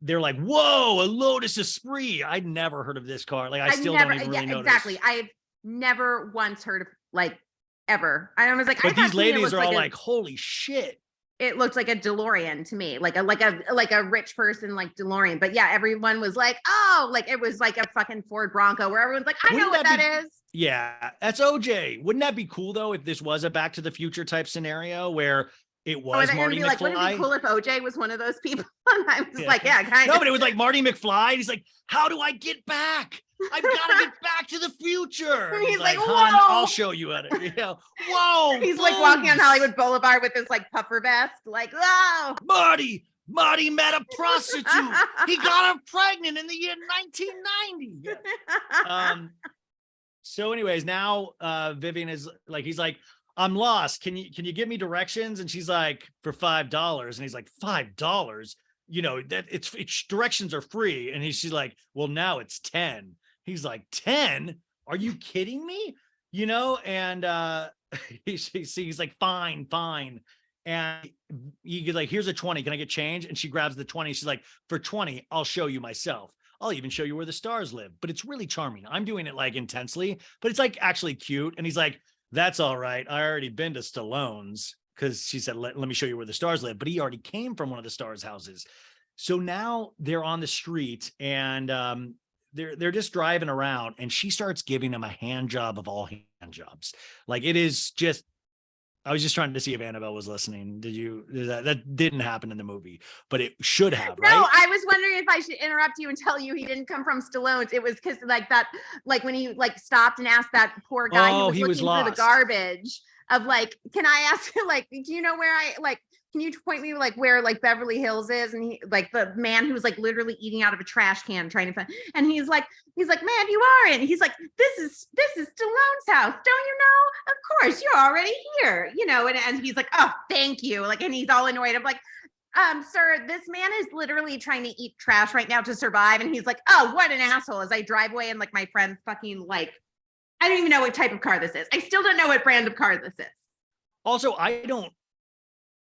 they're like, whoa, a Lotus Esprit. I'd never heard of this car. Like I still don't even really notice. Exactly. I've never once heard of like ever. I was like, but these ladies are all like, holy shit. It looked like a DeLorean to me, like a rich person like DeLorean. But yeah, everyone was like, oh, like it was like a fucking Ford Bronco where everyone's like, I know what that is. Yeah, that's OJ. Wouldn't that be cool though if this was a Back to the Future type scenario where it was Marty McFly? Wouldn't it be cool if OJ was one of those people? And I was like, yeah, kind of. No, but it was like Marty McFly. He's like, how do I get back? I've got to get back to the future. And he's like, whoa, I'll show you how to. Yeah. Whoa. He's like walking on Hollywood Boulevard with this like puffer vest, like, whoa. Marty met a prostitute. He got her pregnant in the year 1990. So anyways, now Vivian is like, he's like, I'm lost. Can you give me directions? And she's like, for $5. And he's like, $5? You know, that it's directions are free. And she's like, well, now it's 10. He's like, 10? Are you kidding me? You know, and he's like, fine. And he's like, here's a 20. Can I get change? And she grabs the 20. She's like, for 20, I'll show you myself. I'll even show you where the stars live. But it's really charming. I'm doing it like intensely, but it's like actually cute. And he's like, that's all right. I already been to Stallone's, because she said, let me show you where the stars live. But he already came from one of the stars' houses. So now they're on the street, and they're just driving around, and she starts giving him a hand job of all hand jobs. Like it is just, I was just trying to see if Annabelle was listening. That didn't happen in the movie, but it should have, right? No, I was wondering if I should interrupt you and tell you he didn't come from Stallone's. It was because like that, like when he like stopped and asked that poor guy who was looking through the garbage of like, can I ask you, like, do you know where can you point me like where like Beverly Hills is? And he like the man who was like literally eating out of a trash can trying to find, and he's like, man, you are in. He's like, this is Stallone's house. Don't you know? Of course, you're already here, you know, and he's like, oh, thank you. Like, and he's all annoyed. I'm like, sir, this man is literally trying to eat trash right now to survive. And he's like, oh, what an asshole, as I drive away and like my friend's fucking like, I don't even know what type of car this is. I still don't know what brand of car this is. Also, I don't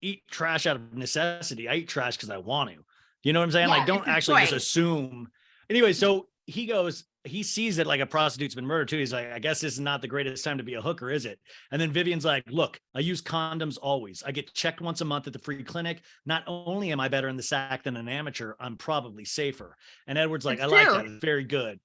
eat trash out of necessity. I eat trash because I want to. You know what I'm saying? Yeah, like, don't actually just assume. Anyway, so he sees that like a prostitute's been murdered too. He's like, I guess this is not the greatest time to be a hooker, is it? And then Vivian's like, look, I use condoms always. I get checked once a month at the free clinic. Not only am I better in the sack than an amateur, I'm probably safer. And Edward's like, like that. It's very good.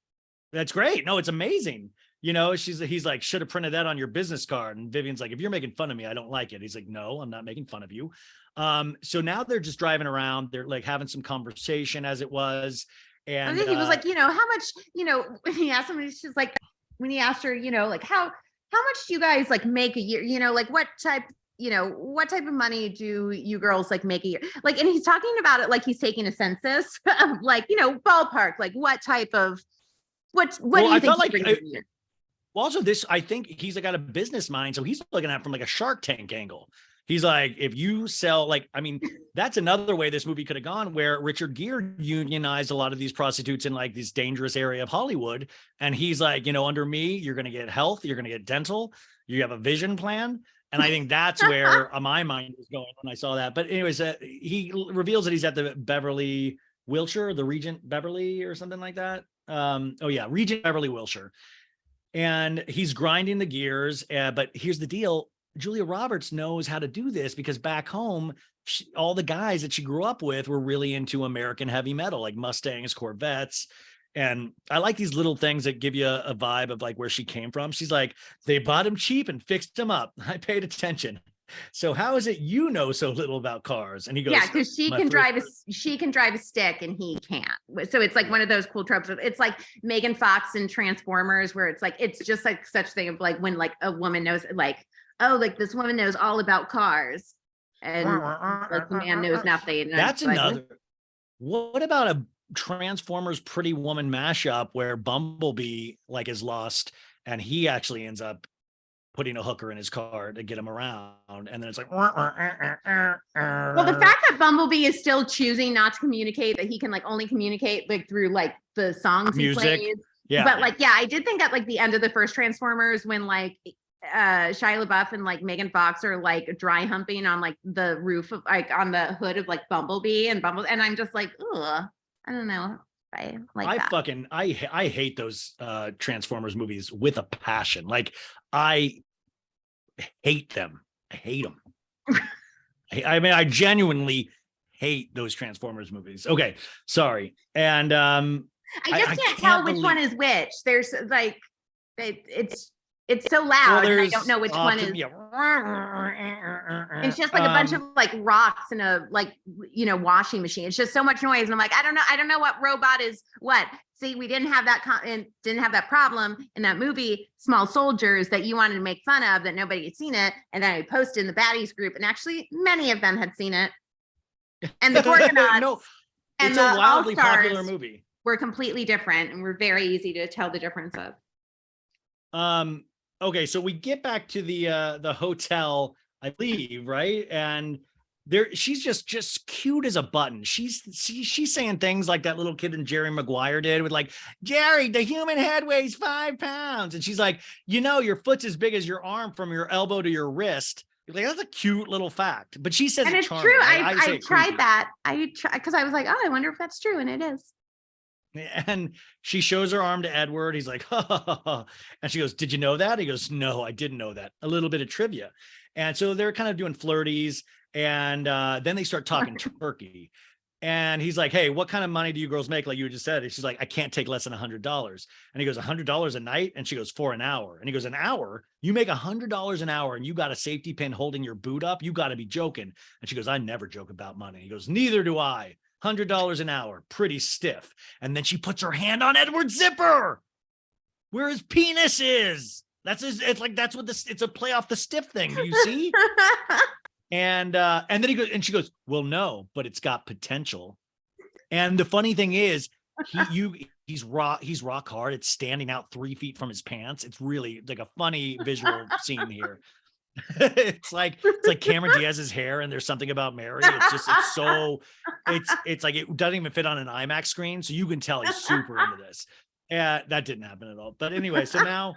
That's great. No, it's amazing. You know, he's like, should have printed that on your business card. And Vivian's like, if you're making fun of me, I don't like it. He's like, no, I'm not making fun of you. So now they're just driving around. They're like having some conversation as it was. And I think he was like, you know, how much, you know, when he asked him, she's like, when he asked her, you know, like how much do you guys like make a year? You know, like what type of money do you girls like make a year? Like, and he's talking about it like he's taking a census of like, you know, ballpark, like what type of, what do you think? Like, also this, I think he's got a business mind. So he's looking at it from like a Shark Tank angle. He's like, if you sell, like, I mean, that's another way this movie could have gone, where Richard Gere unionized a lot of these prostitutes in like this dangerous area of Hollywood. And he's like, you know, under me, you're going to get health, you're going to get dental, you have a vision plan. And I think that's where my mind was going when I saw that. But anyways, he reveals that he's at the Beverly Wilshire, the Regent Beverly or something like that. Regent Beverly Wilshire. And he's grinding the gears. But here's the deal. Julia Roberts knows how to do this because back home, all the guys that she grew up with were really into American heavy metal, like Mustangs, Corvettes. And I like these little things that give you a vibe of like where she came from. She's like, they bought him cheap and fixed him up. I paid attention. So how is it you know so little about cars? And he goes, yeah, because she can drive a stick and he can't. So it's like one of those cool tropes. It's like Megan Fox in Transformers, where it's like it's just like such thing of like when like a woman knows like, oh, like this woman knows all about cars, and like the man knows nothing. And that's another. Like, what about a Transformers Pretty Woman mashup where Bumblebee like is lost and he actually ends up putting a hooker in his car to get him around, and then it's like well, the fact that Bumblebee is still choosing not to communicate, that he can like only communicate like through like the songs music. he plays. Yeah, but like I did think at like the end of the first Transformers when like Shia LaBeouf and like Megan Fox are like dry humping on like the roof of like on the hood of like Bumblebee, and I'm just like, ugh, I don't know. I hate those Transformers movies with a passion. Like I hate them. I hate them. I mean, I genuinely hate those Transformers movies. Okay, sorry. And I just can't tell which one is which. There's like it's so loud, and I don't know which one is. Yeah. It's just like a bunch of like rocks in a like washing machine. It's just so much noise, and I'm like, I don't know what robot is what. See, we didn't have that problem in that movie, Small Soldiers, that you wanted to make fun of, that nobody had seen it, and then I posted in the baddies group, and actually many of them had seen it. And the Gorgonauts no, and it's the a wildly All-Stars popular movie. were completely different, and were very easy to tell the difference of. Okay, so we get back to the hotel, I believe, right? And there, she's just cute as a button. She's saying things like that little kid in Jerry Maguire did with like, Jerry, the human head weighs 5 pounds. And she's like, your foot's as big as your arm from your elbow to your wrist. Like, that's a cute little fact. But she says and it's charming. true. I tried creepy. that. Because I was like, oh, I wonder if that's true. And it is. And she shows her arm to Edward. He's like, ha, ha, ha, ha. And she goes, did you know that? He goes, no, I didn't know that. A little bit of trivia. And so they're kind of doing flirties. And then they start talking turkey. And he's like, hey, what kind of money do you girls make? Like you just said. And she's like, I can't take less than $100. And he goes, $100 a night? And she goes, for an hour. And he goes, an hour? You make $100 an hour and you got a safety pin holding your boot up? You got to be joking. And she goes, I never joke about money. He goes, neither do I. $100 an hour, pretty stiff. And then she puts her hand on Edward's zipper where his penis is. It's a play off the stiff thing. Do you see? And then he goes, and she goes, well, no, but it's got potential. And the funny thing is, he's rock hard. It's standing out 3 feet from his pants. It's really like a funny visual scene here. it's like Cameron Diaz's hair and There's Something About Mary. It's like it doesn't even fit on an IMAX screen, so you can tell he's super into this. That didn't happen at all. But anyway, so now